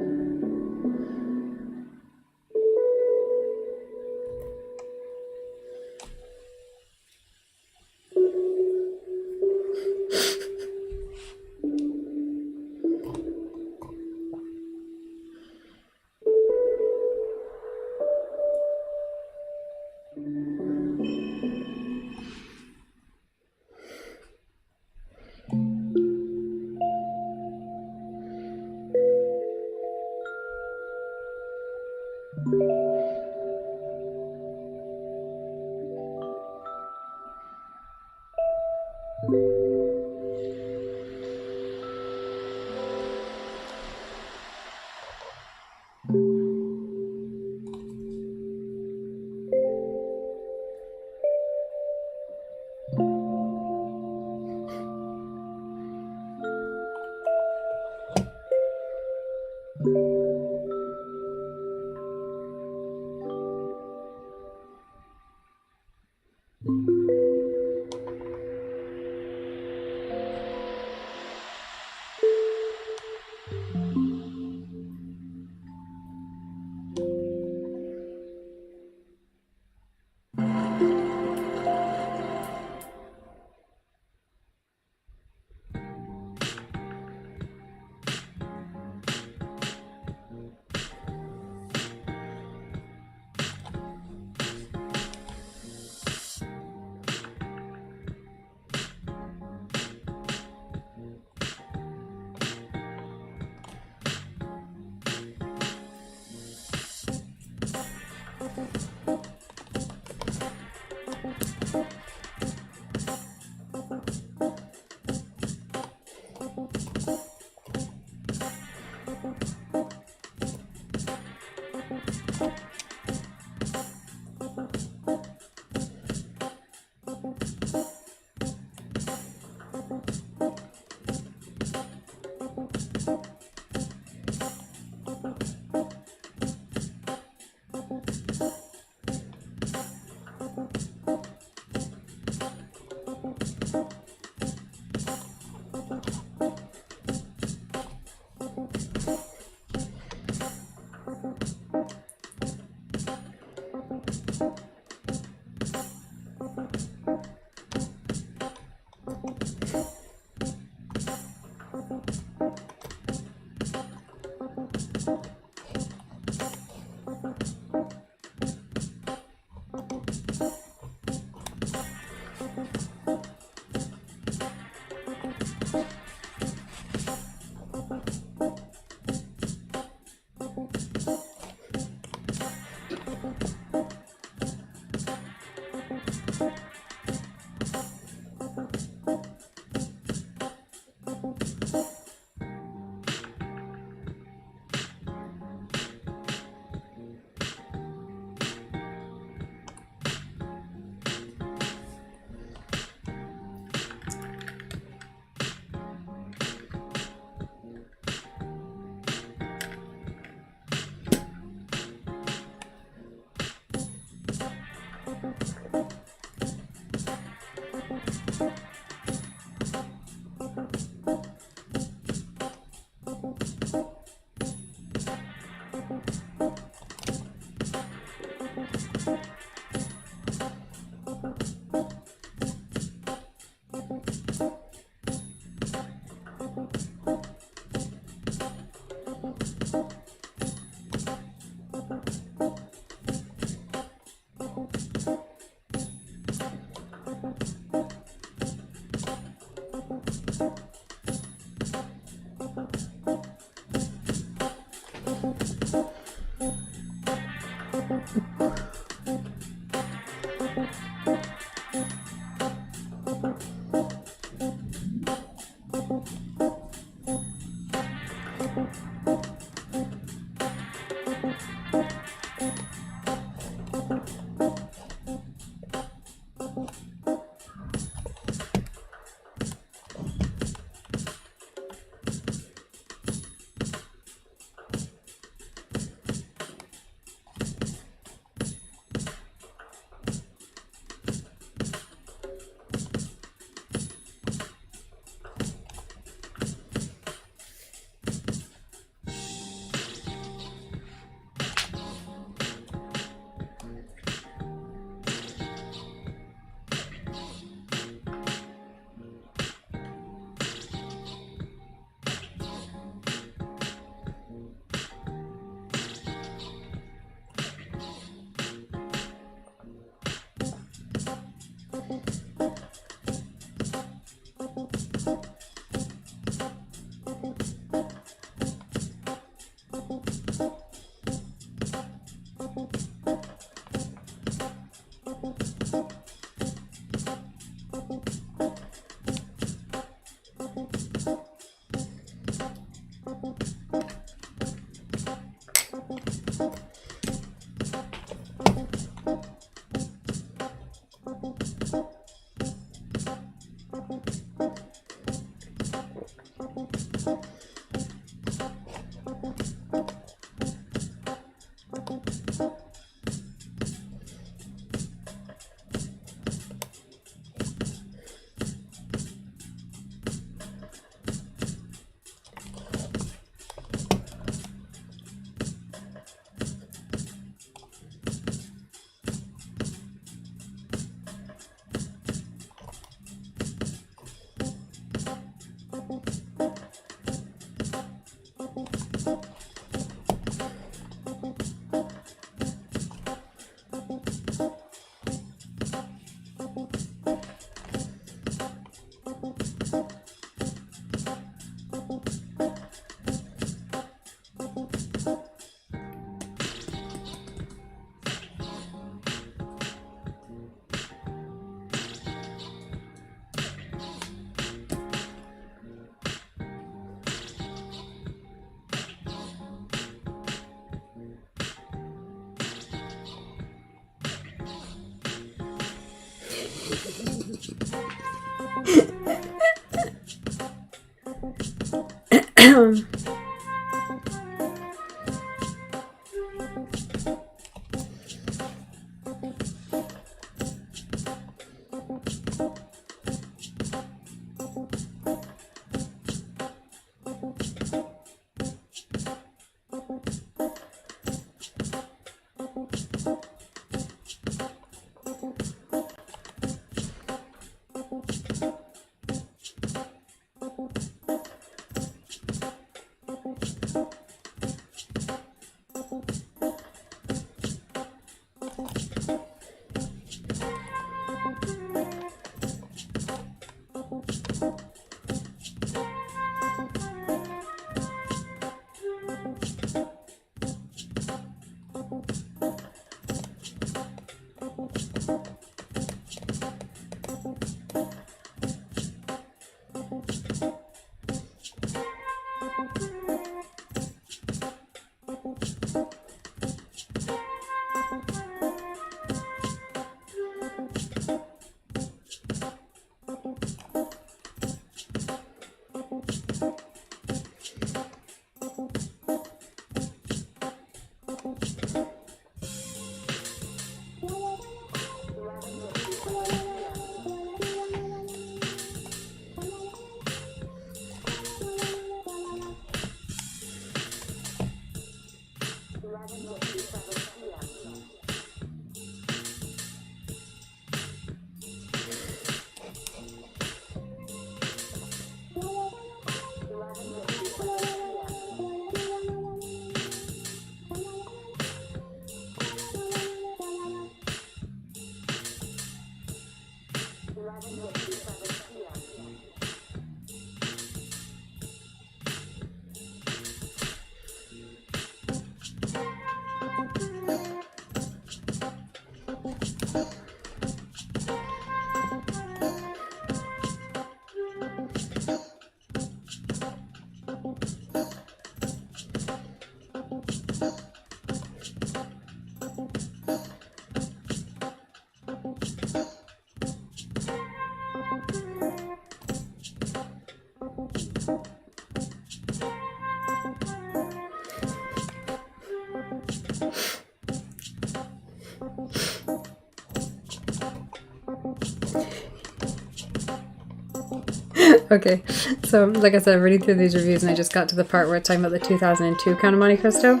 Okay, so like I said, I'm reading through these reviews and I just got to the part where it's talking about the 2002 Count of Monte Cristo.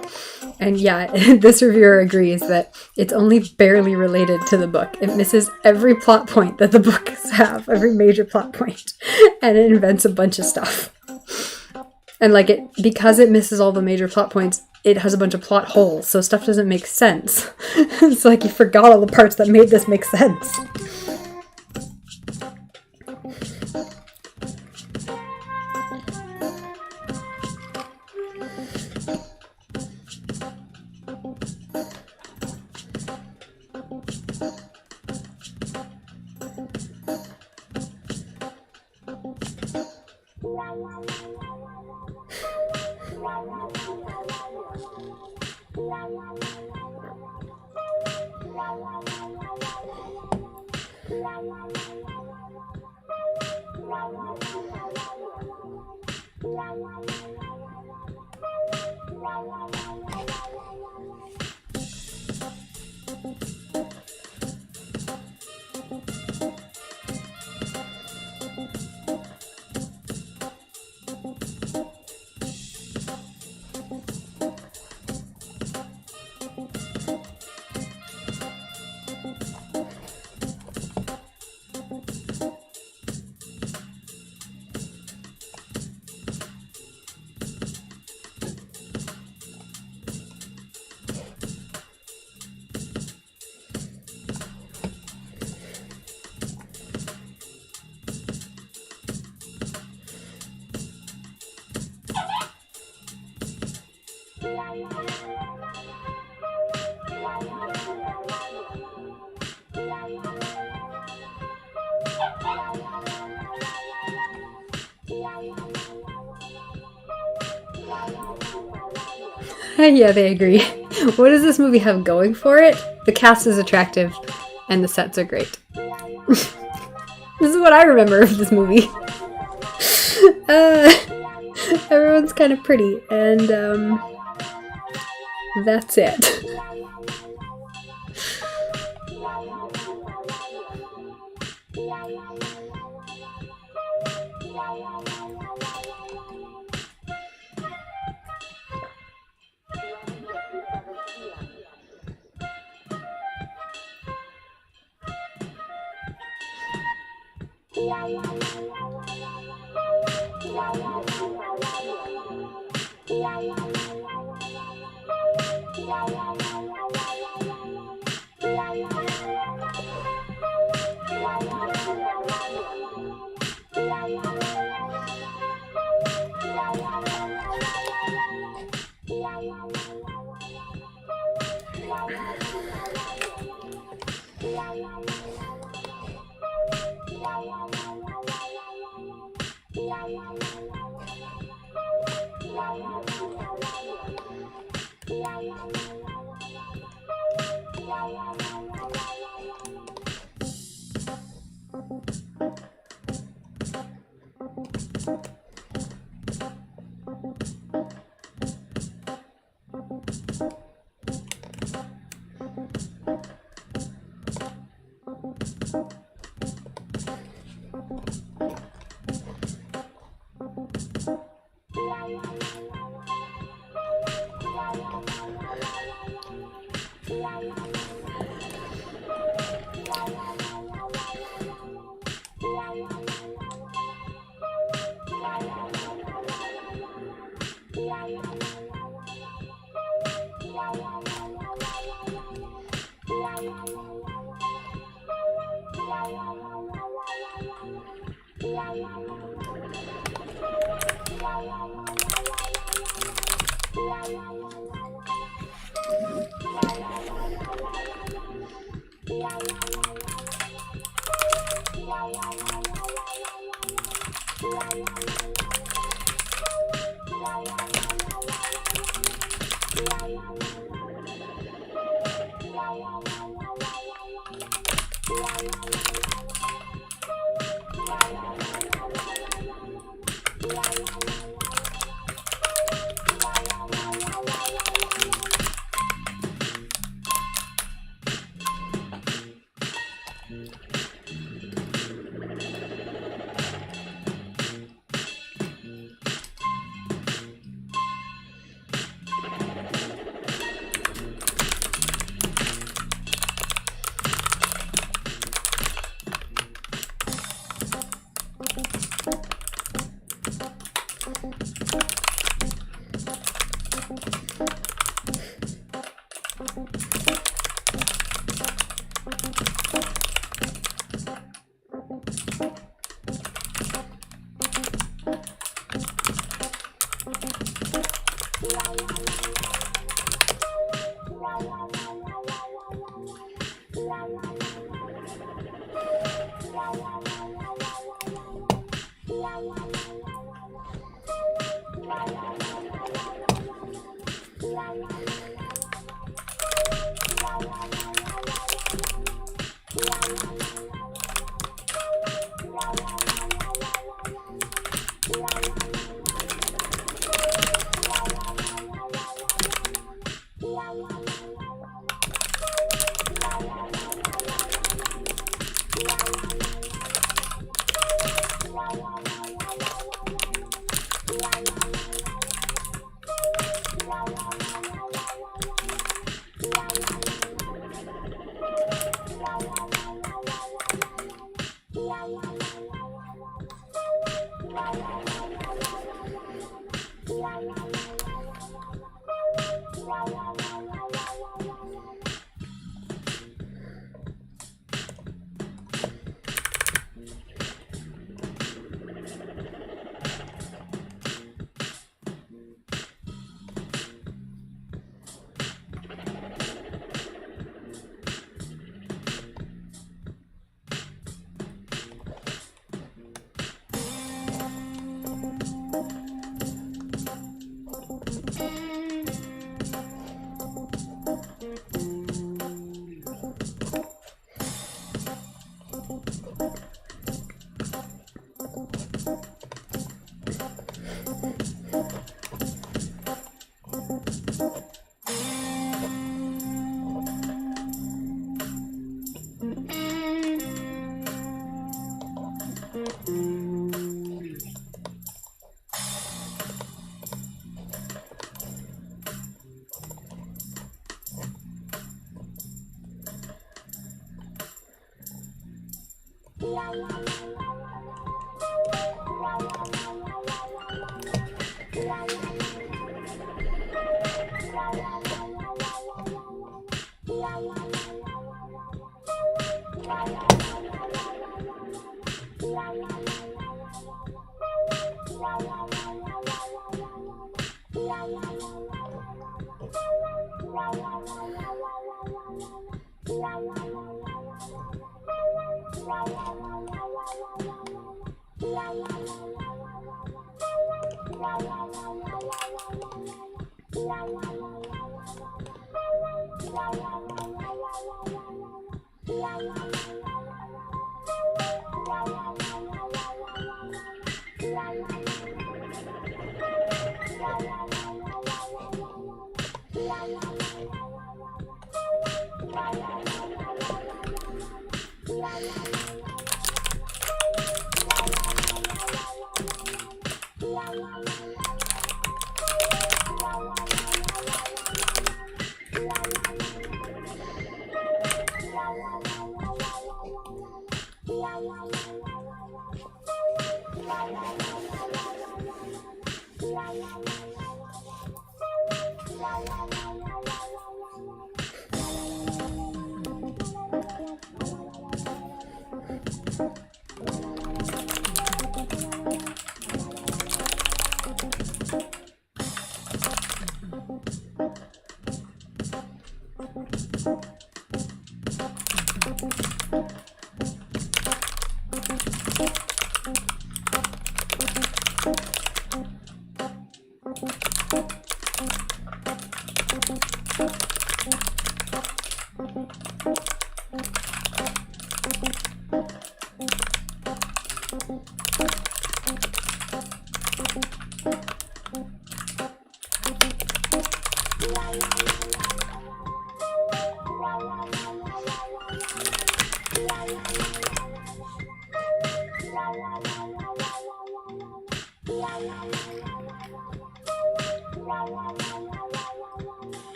And yeah, this reviewer agrees that it's only barely related to the book. It misses every plot point that the books have, every major plot point, and it invents a bunch of stuff. And like because it misses all the major plot points, it has a bunch of plot holes, so stuff doesn't make sense. It's like you forgot all the parts that made this make sense. Yeah, they agree. What does this movie have going for it? The cast is attractive and the sets are great. This is what I remember of this movie. Everyone's kind of pretty, and that's it.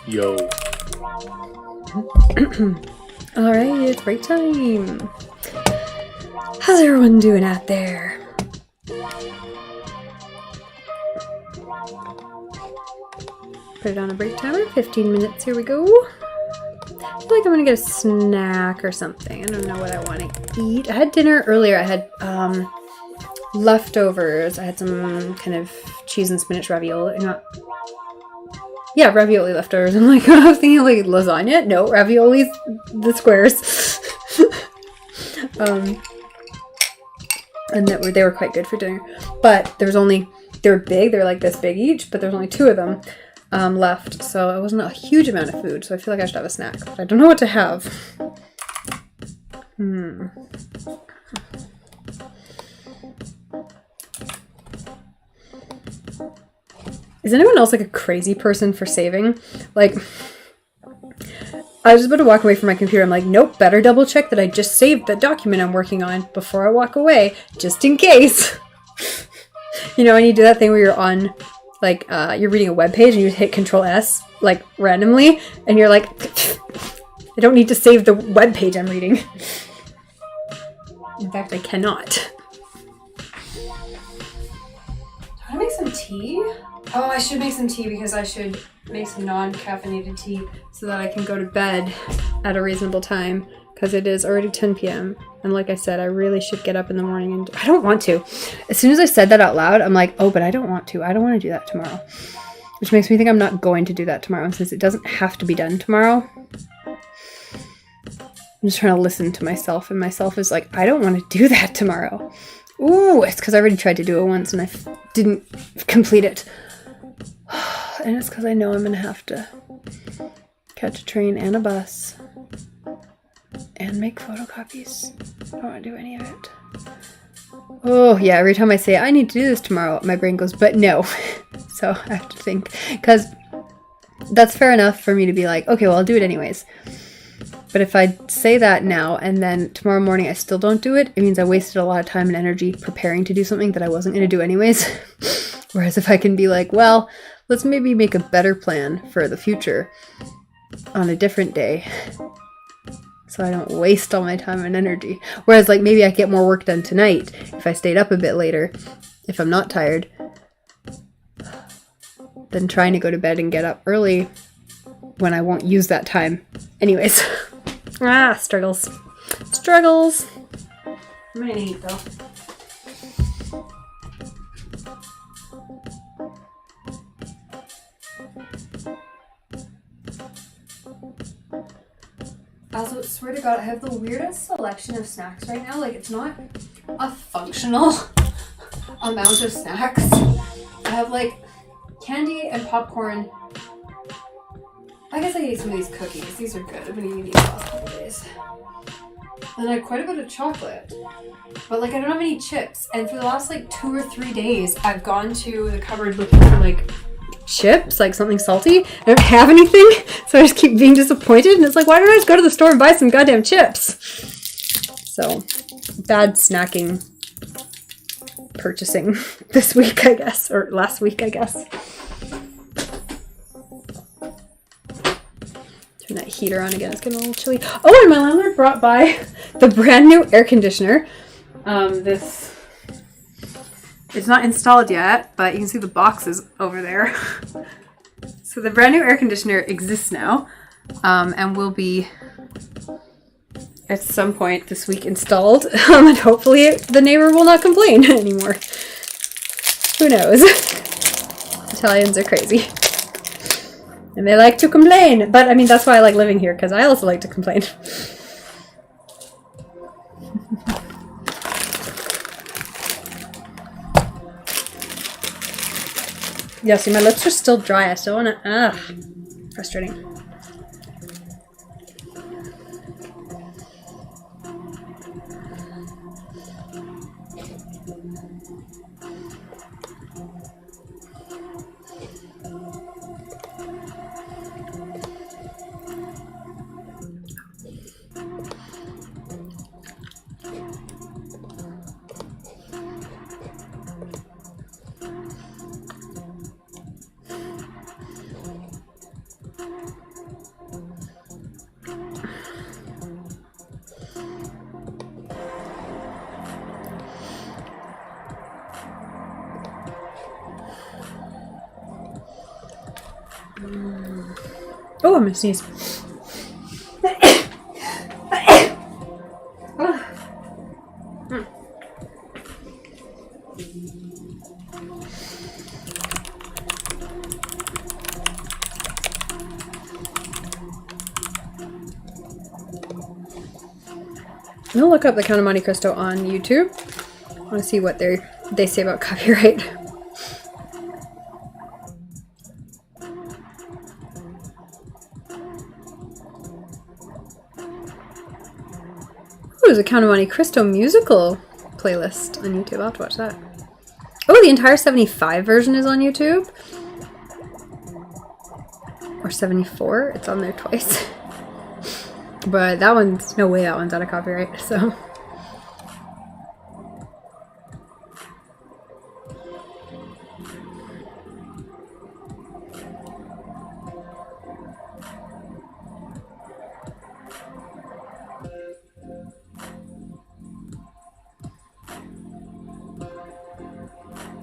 Yo. Alright, it's break time. How's everyone doing out there? Put it on a break timer, 15 minutes, here we go. I feel like I'm gonna get a snack or something. I don't know what I want to eat. I had dinner earlier. I had leftovers. I had some kind of cheese and spinach ravioli. Yeah, ravioli leftovers. I'm like, I was thinking like lasagna. No, raviolis, the squares. And they were quite good for dinner. But they were big. They were like this big each, but there's only 2 of them left. So it wasn't a huge amount of food. So I feel like I should have a snack. But I don't know what to have. Is anyone else like a crazy person for saving? Like, I was about to walk away from my computer. I'm like, nope, better double check that I just saved the document I'm working on before I walk away, just in case. You know, when you do that thing where you're on, like, you're reading a web page and you hit Control S, like, randomly, and you're like, I don't need to save the web page I'm reading. In fact, I cannot. Do I make some tea? Oh, I should make some tea because I should make some non-caffeinated tea so that I can go to bed at a reasonable time because it is already 10 p.m. And like I said, I really should get up in the morning and I don't want to. As soon as I said that out loud, I'm like, oh, but I don't want to. I don't want to do that tomorrow. Which makes me think I'm not going to do that tomorrow since it doesn't have to be done tomorrow. I'm just trying to listen to myself, and myself is like, I don't want to do that tomorrow. Ooh, it's because I already tried to do it once and I didn't complete it. And it's because I know I'm going to have to catch a train and a bus and make photocopies. I don't want to do any of it. Oh, yeah, every time I say, I need to do this tomorrow, my brain goes, but no. So I have to think. Because that's fair enough for me to be like, okay, well, I'll do it anyways. But if I say that now and then tomorrow morning I still don't do it, it means I wasted a lot of time and energy preparing to do something that I wasn't going to do anyways. Whereas if I can be like, well, let's maybe make a better plan for the future on a different day so I don't waste all my time and energy. Whereas like maybe I get more work done tonight if I stayed up a bit later, if I'm not tired, than trying to go to bed and get up early when I won't use that time anyways. Struggles. Struggles. I'm gonna eat though. Also, swear to God, I have the weirdest selection of snacks right now. Like, it's not a functional amount of snacks. I have like candy and popcorn. I guess I ate some of these cookies. These are good. I've been eating these the last couple days. And I have quite a bit of chocolate. But like I don't have any chips. And for the last like 2 or 3 days, I've gone to the cupboard looking for like chips, like something salty. I don't have anything. So I just keep being disappointed. And it's like, why don't I just go to the store and buy some goddamn chips? So, bad snacking purchasing this week, I guess. Or last week, I guess. Turn that heater on again. It's getting a little chilly. Oh, and my landlord brought by the brand new air conditioner. It's not installed yet, but you can see the boxes over there. So the brand new air conditioner exists now, and will be at some point this week installed, and hopefully the neighbor will not complain anymore. Who knows? Italians are crazy. And they like to complain. But, I mean, that's why I like living here, because I also like to complain. Yeah, see, my lips are still dry. I still want to... frustrating. Oh, I'm gonna sneeze. I'm gonna look up the Count of Monte Cristo on YouTube. I want to see what they say about copyright. There's a Count of Monte Cristo musical playlist on YouTube. I'll have to watch that. Oh, the entire 75 version is on YouTube. Or 74. It's on there twice. But that one's, no way that one's out of copyright, so.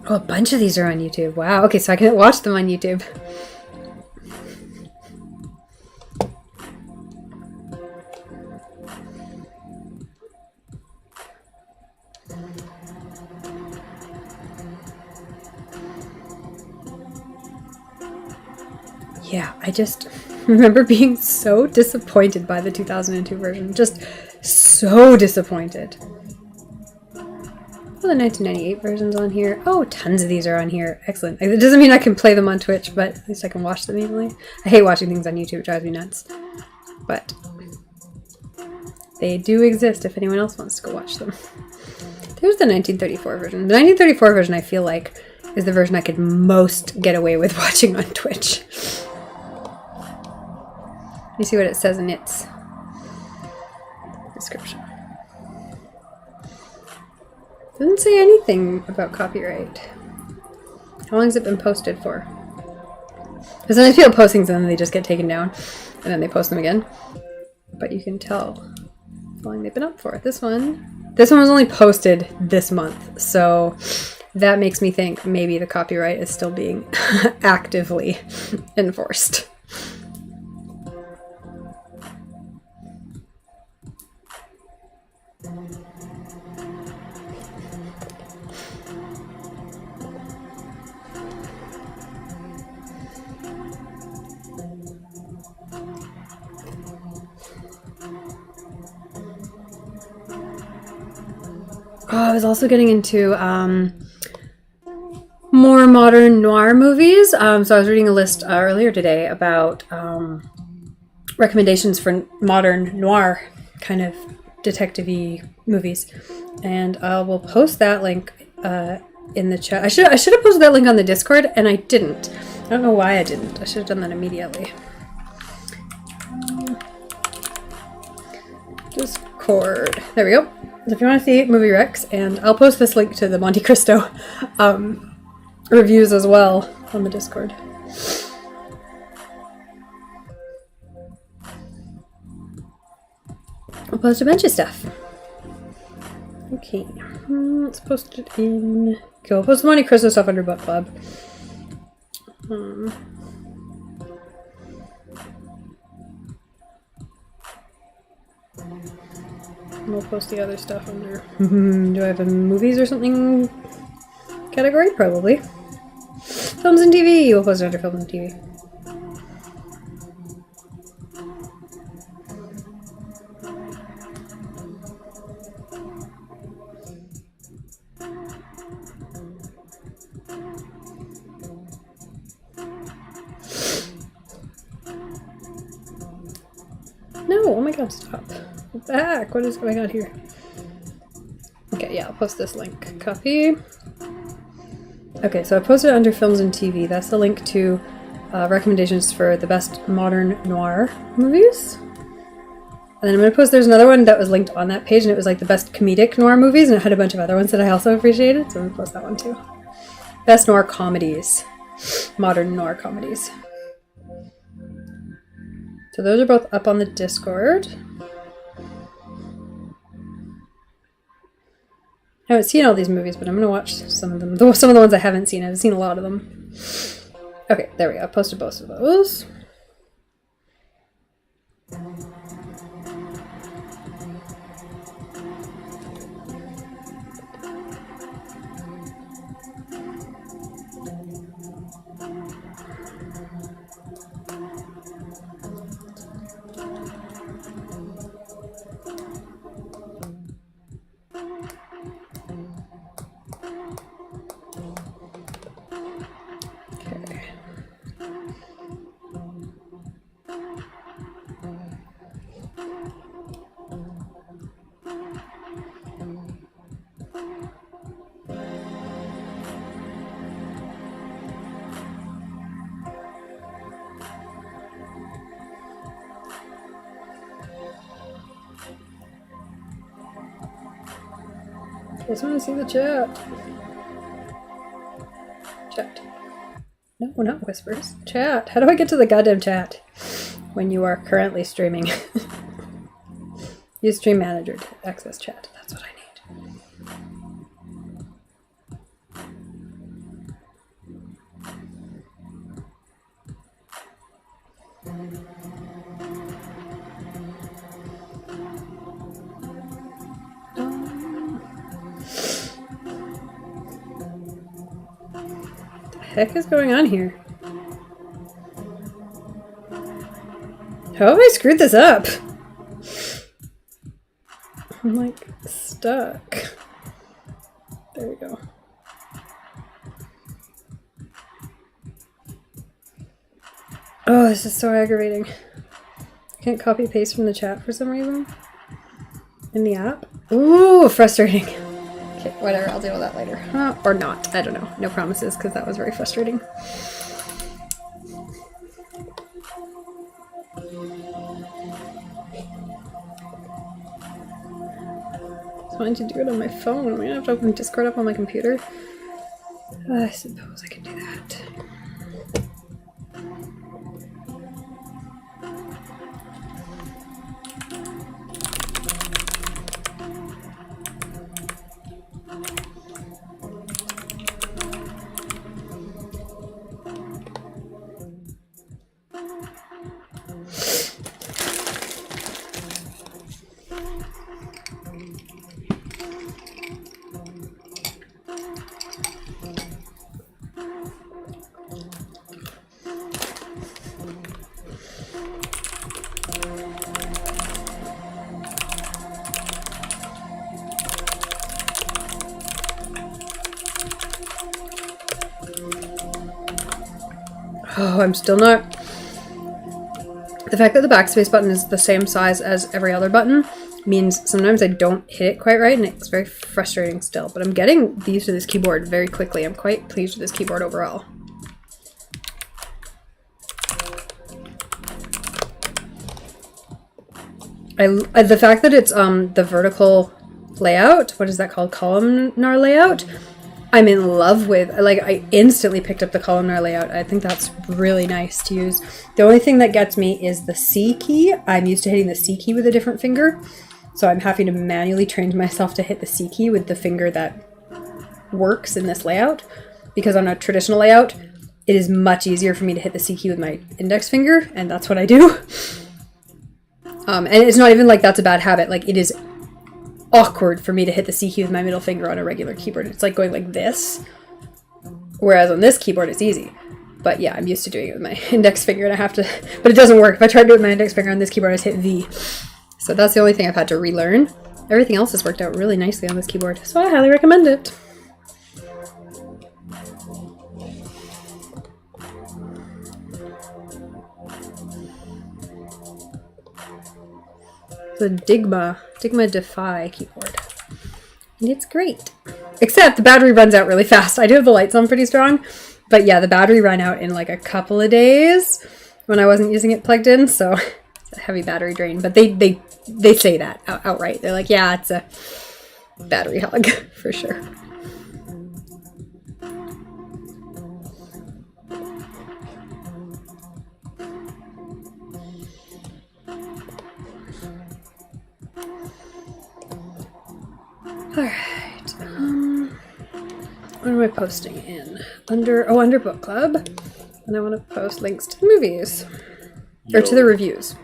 Oh, a bunch of these are on YouTube. Wow. Okay, so I can watch them on YouTube. yeah, I just remember being so disappointed by the 2002 version. Just so disappointed. Oh, the 1998 version's on here. Oh, tons of these are on here. Excellent. It doesn't mean I can play them on Twitch, but at least I can watch them easily. I hate watching things on YouTube. It drives me nuts. But they do exist if anyone else wants to go watch them. There's the 1934 version. The 1934 version, I feel like, is the version I could most get away with watching on Twitch. Let me see what it says in its description. Doesn't say anything about copyright. How long has it been posted for? Because sometimes people post things and then they just get taken down and then they post them again. But you can tell how long they've been up for. This one was only posted this month, so that makes me think maybe the copyright is still being actively enforced. Oh, I was also getting into more modern noir movies. So I was reading a list earlier today about recommendations for modern noir kind of detective-y movies. And I will post that link in the chat. I should have posted that link on the Discord, and I didn't. I don't know why I didn't. I should have done that immediately. Discord. There we go. So if you want to see movie recs, and I'll post this link to the Monte Cristo reviews as well on the Discord. I'll post a bunch of stuff. Okay, let's post it in. Okay, we'll post the Monte Cristo stuff under Book Club. We'll post the other stuff under. Do I have a movies or something category? Probably. Films and TV. We'll post it under films and TV. No, oh my god, stop. Back. What is going on here? Okay, yeah, I'll post this link. Copy. Okay, so I posted it under films and TV. That's the link to recommendations for the best modern noir movies. And then I'm going to post, there's another one that was linked on that page, and it was like the best comedic noir movies, and it had a bunch of other ones that I also appreciated, so I'm going to post that one too. Best noir comedies. Modern noir comedies. So those are both up on the Discord. I haven't seen all these movies, but I'm going to watch some of them. Some of the ones I haven't seen. I've seen a lot of them. Okay, there we go. I posted both of those. I just want to see the chat. Chat. No, not whispers. Chat. How do I get to the goddamn chat when you are currently streaming? Use Stream Manager to access chat. That's what I need. What the heck is going on here? How have I screwed this up? I'm like stuck. There we go. Oh, this is so aggravating. I can't copy paste from the chat for some reason. In the app. Ooh, frustrating. Okay, whatever, I'll deal with that later. Or not, I don't know. No promises, because that was very frustrating. I wanted to do it on my phone. I'm gonna have to open Discord up on my computer. I suppose I can do that. Oh, I'm still not... The fact that the backspace button is the same size as every other button means sometimes I don't hit it quite right, and it's very frustrating still. But I'm getting used to this keyboard very quickly. I'm quite pleased with this keyboard overall. The fact that it's the vertical layout, what is that called? Columnar layout? I'm in love with. Like, I instantly picked up the columnar layout. I think that's really nice to use. The only thing that gets me is the C key. I'm used to hitting the C key with a different finger, so I'm having to manually train myself to hit the C key with the finger that works in this layout, because on a traditional layout, it is much easier for me to hit the C key with my index finger, and that's what I do. And it's not even like that's a bad habit. Like, it is awkward for me to hit the C key with my middle finger on a regular keyboard. It's like going like this, whereas on this keyboard it's easy. But yeah, I'm used to doing it with my index finger, and I have to, but it doesn't work. If I try to do it with my index finger on this keyboard, I just hit V. So that's the only thing I've had to relearn. Everything else has worked out really nicely on this keyboard, so I highly recommend it. The Digma Defy keyboard. And it's great. Except the battery runs out really fast. I do have the lights on pretty strong, but yeah, the battery ran out in like a couple of days when I wasn't using it plugged in, so it's a heavy battery drain. But they say that outright. They're like, yeah, it's a battery hog for sure. Alright, what am I posting in? Under book club, and I want to post links to the movies, or to the reviews.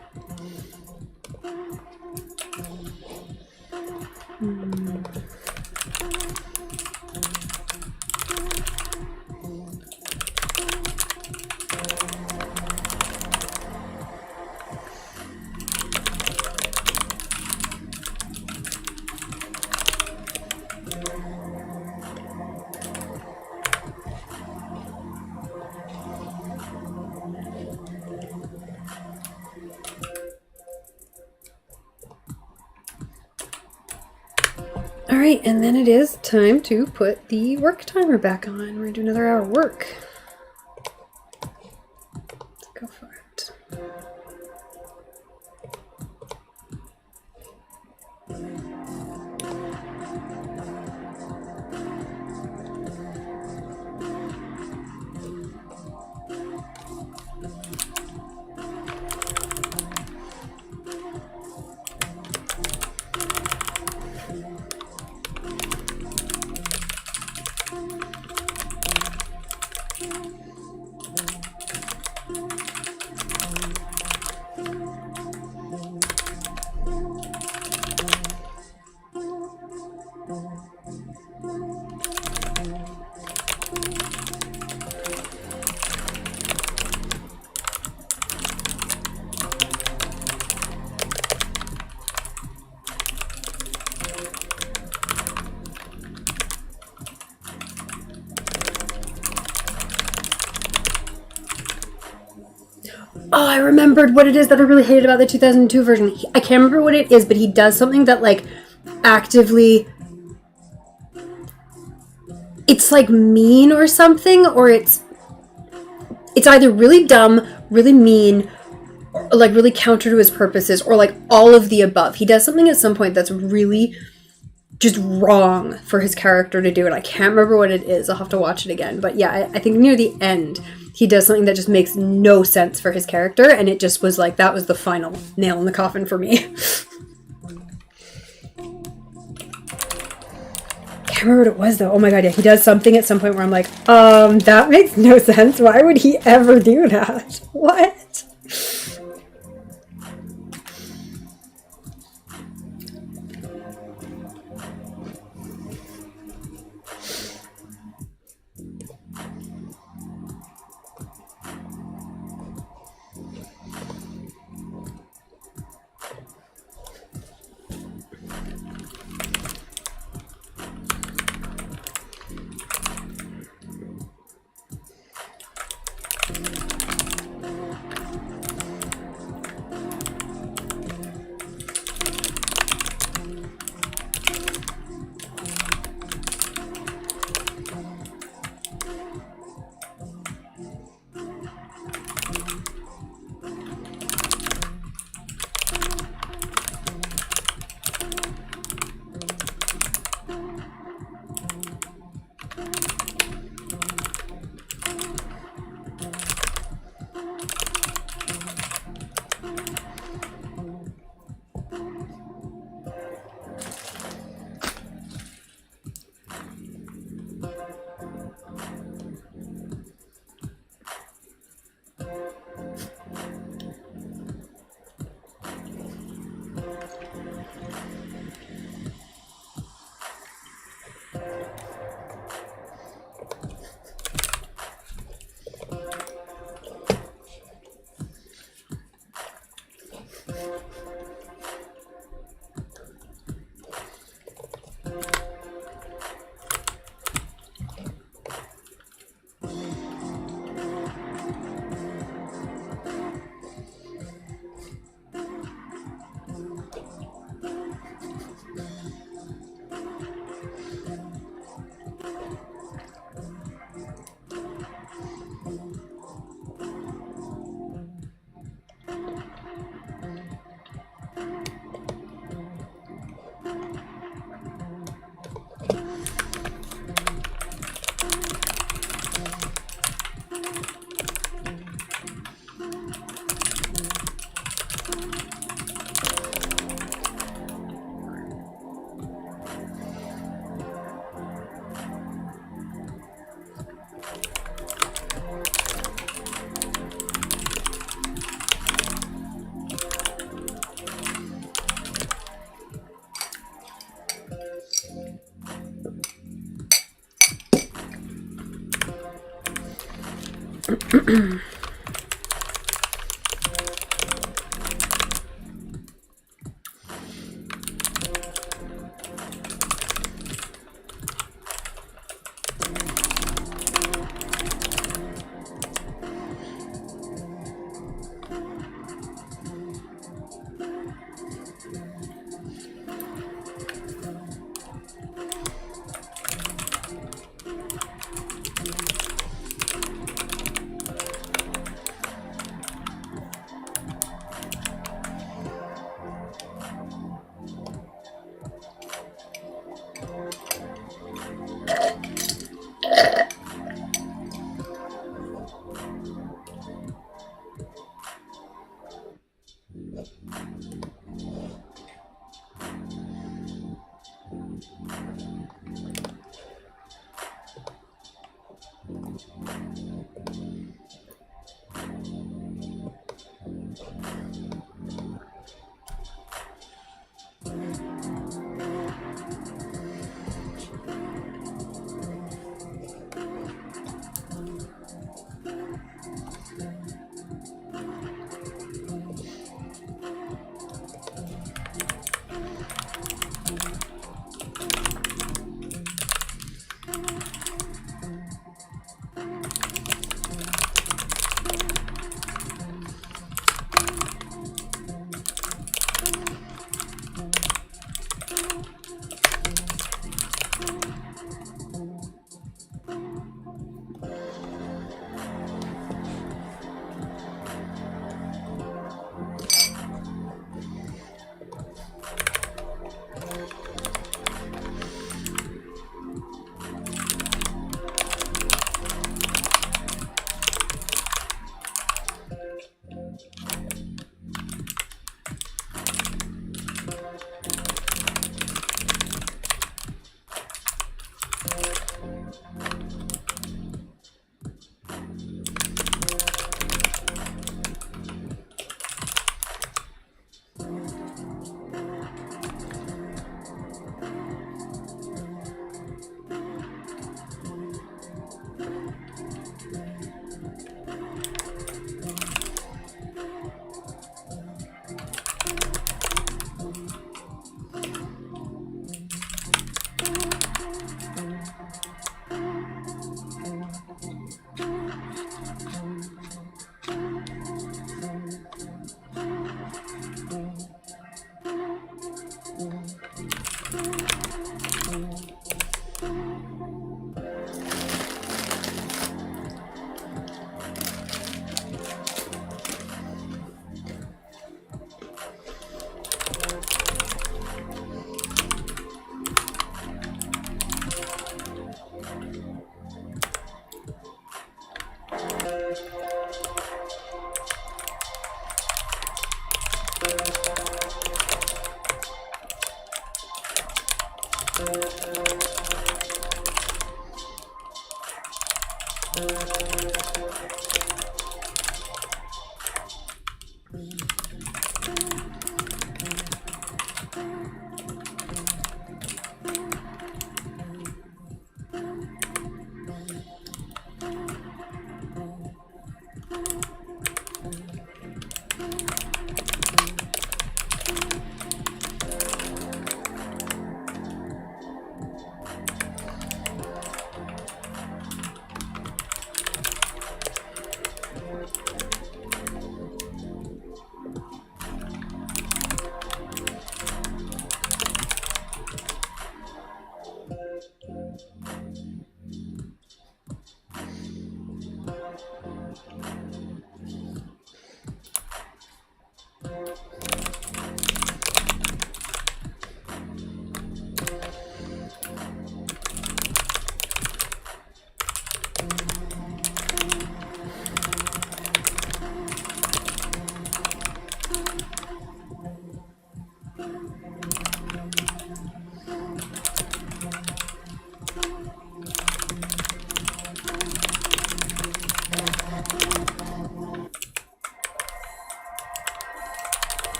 Alright, and then it is time to put the work timer back on. We're going to do another hour of work. Let's go for it. Oh, I remembered what it is that I really hated about the 2002 version. I can't remember what it is, but he does something that, like, actively... It's, like, mean or something, or it's either really dumb, really mean, or, like, really counter to his purposes, or, like, all of the above. He does something at some point that's really just wrong for his character to do, and I can't remember what it is. I'll have to watch it again. But yeah, I think near the end, he does something that just makes no sense for his character, and it just was like, that was the final nail in the coffin for me. Can't remember what it was though. Oh my god, yeah, he does something at some point where I'm like, that makes no sense. Why would he ever do that? What?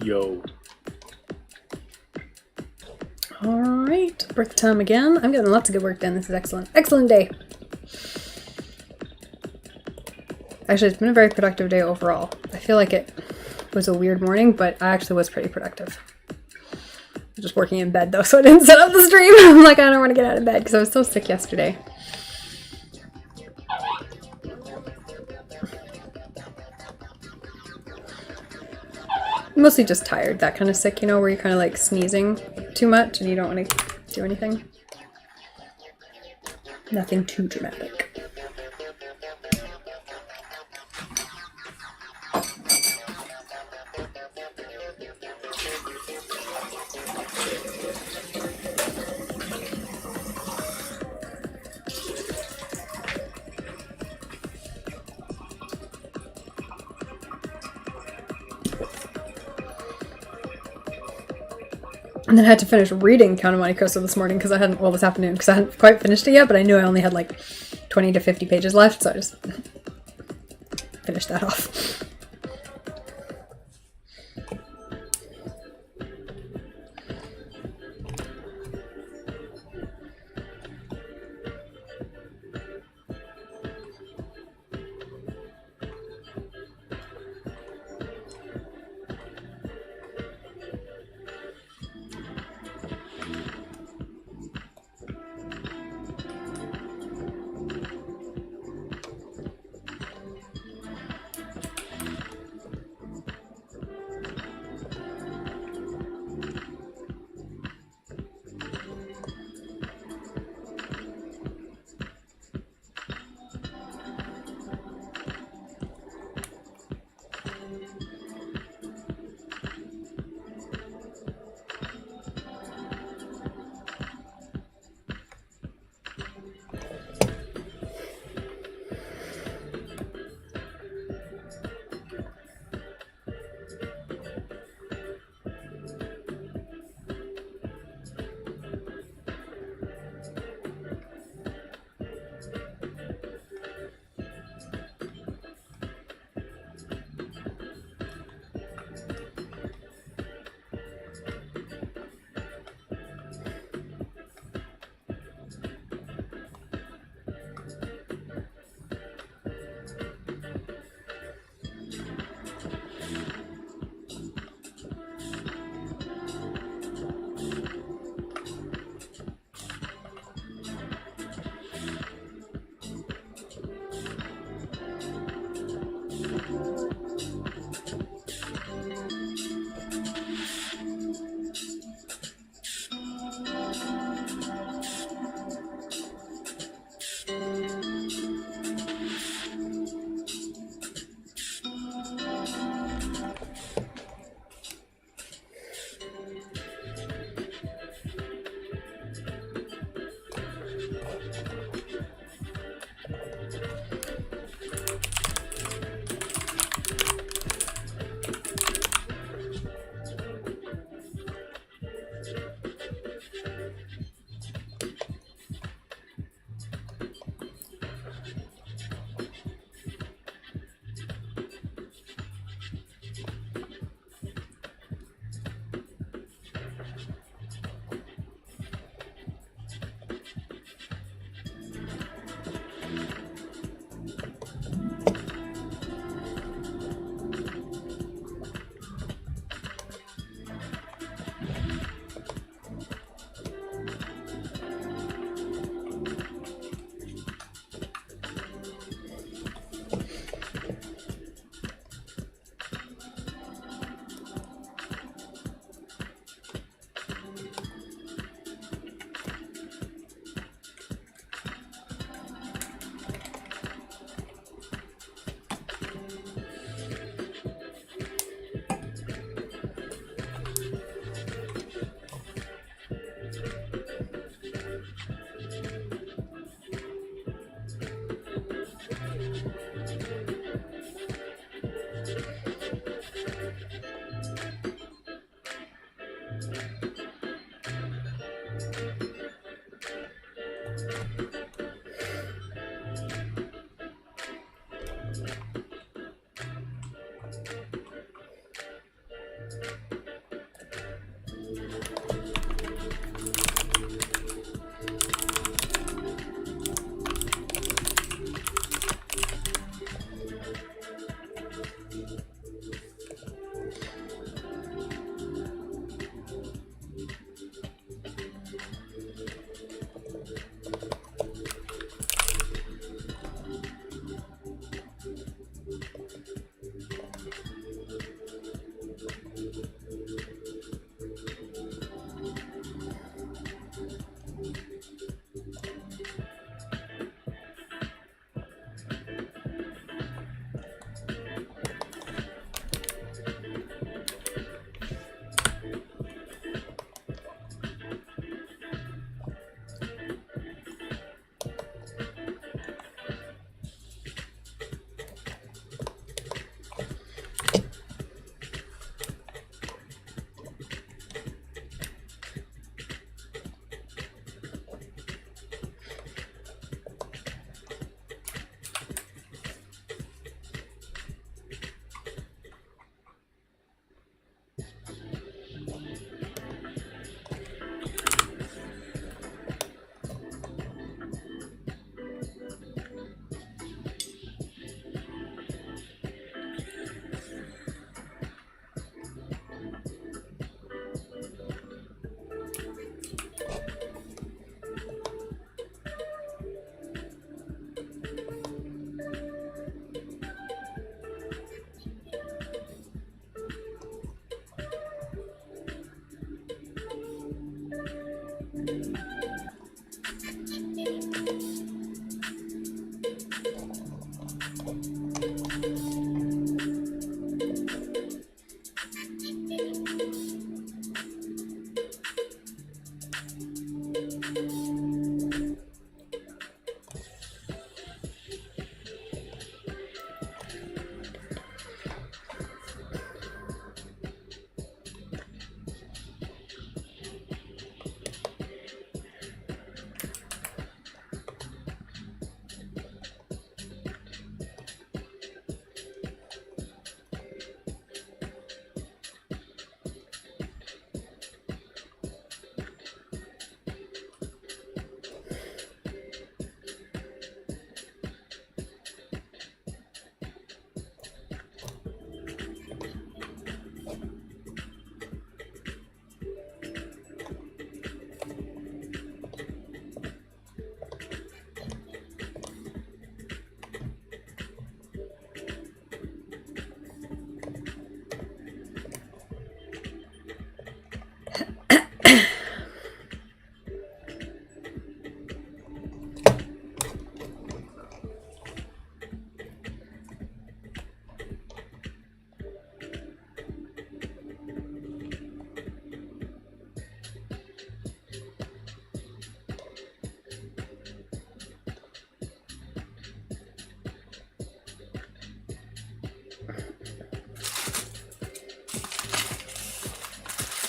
Yo. All right, birth time again. I'm getting lots of good work done. This is excellent. Excellent day. Actually, it's been a very productive day overall. I feel like it was a weird morning, but I actually was pretty productive. I'm just working in bed though, so I didn't set up the stream. I'm like, I don't want to get out of bed because I was so sick yesterday. Mostly just tired, that kind of sick, you know, where you're kind of like sneezing too much and you don't want to do anything. Nothing too dramatic. And then I had to finish reading Count of Monte Cristo this morning because I hadn't, well, this afternoon, because I hadn't quite finished it yet, but I knew I only had like 20 to 50 pages left, so I just finished that off.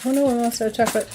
Oh no, I lost our chocolate.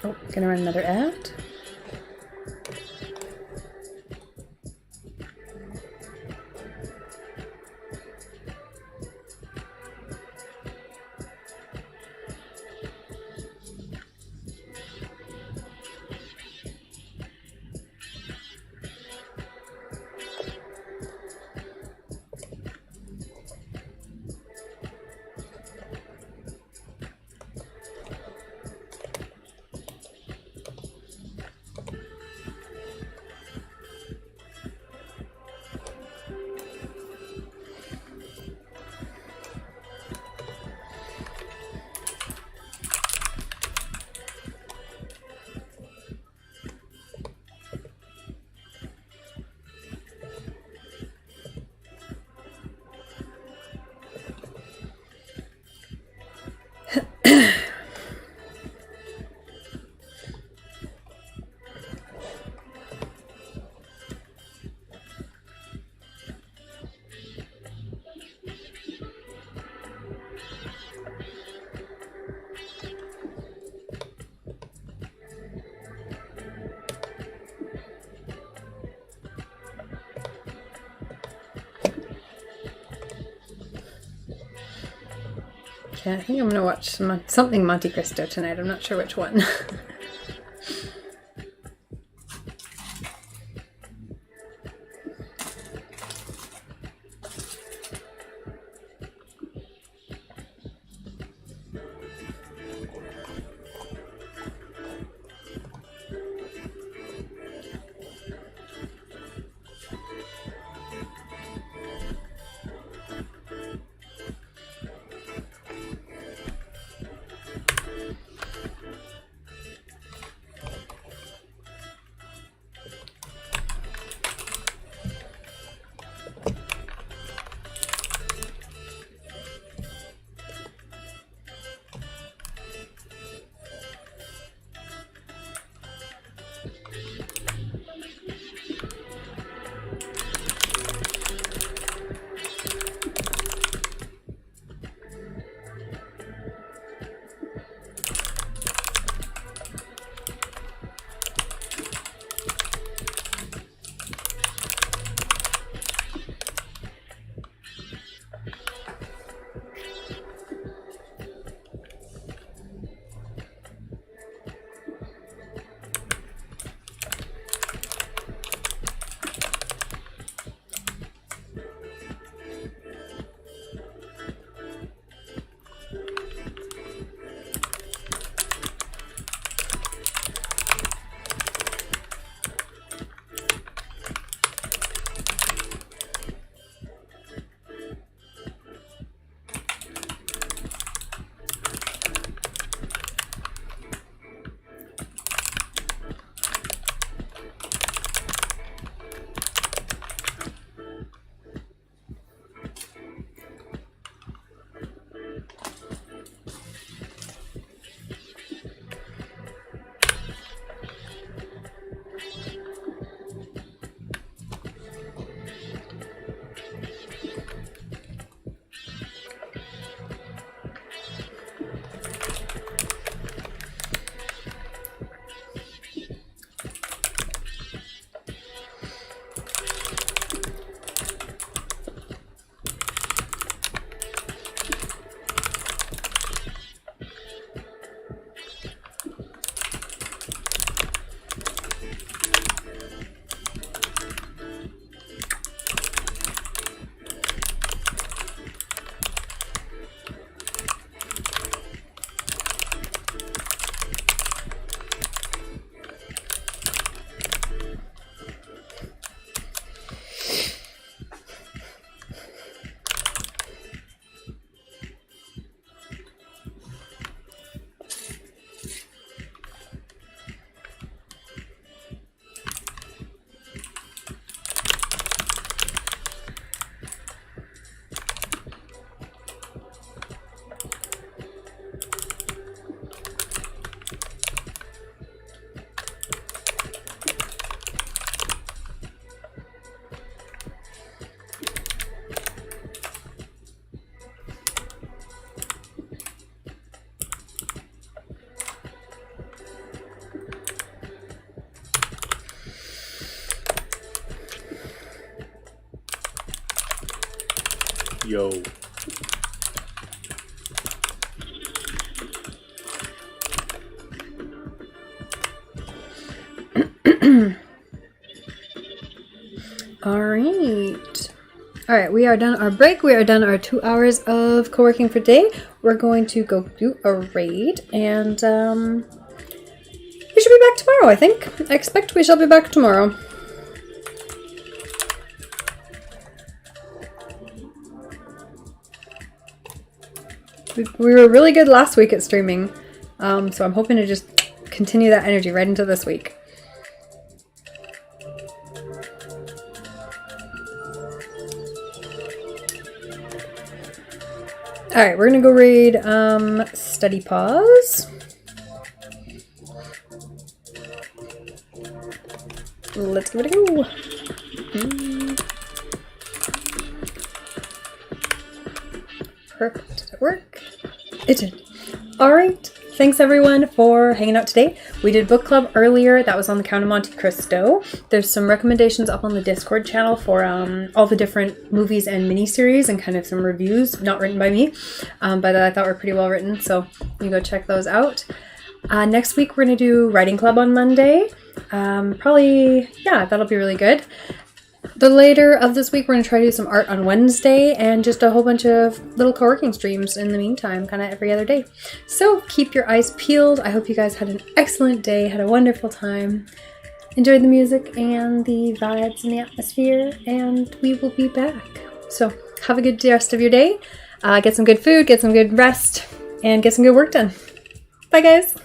Oh, gonna run another ad. Okay, I think I'm gonna watch something Monte Cristo tonight. I'm not sure which one. Yo. All right, we are done our break. We are done our 2 hours of co-working for today. We're going to go do a raid, and we should be back tomorrow, I think. I expect we shall be back tomorrow. We were really good last week at streaming, so I'm hoping to just continue that energy right into this week. Alright, we're gonna go raid Study Pause. Let's give it a go. Perfect. Did it work? It did. Alright. Thanks everyone for hanging out today. We did book club earlier. That was on the Count of Monte Cristo. There's some recommendations up on the Discord channel for all the different movies and miniseries and kind of some reviews, not written by me, but I thought were pretty well written. So you can go check those out. Next week we're going to do writing club on Monday. Probably, yeah, that'll be really good. The later of this week, we're going to try to do some art on Wednesday and just a whole bunch of little co-working streams in the meantime, kind of every other day. So keep your eyes peeled. I hope you guys had an excellent day, had a wonderful time, enjoyed the music and the vibes and the atmosphere, and we will be back. So have a good rest of your day. Get some good food, get some good rest, and get some good work done. Bye, guys.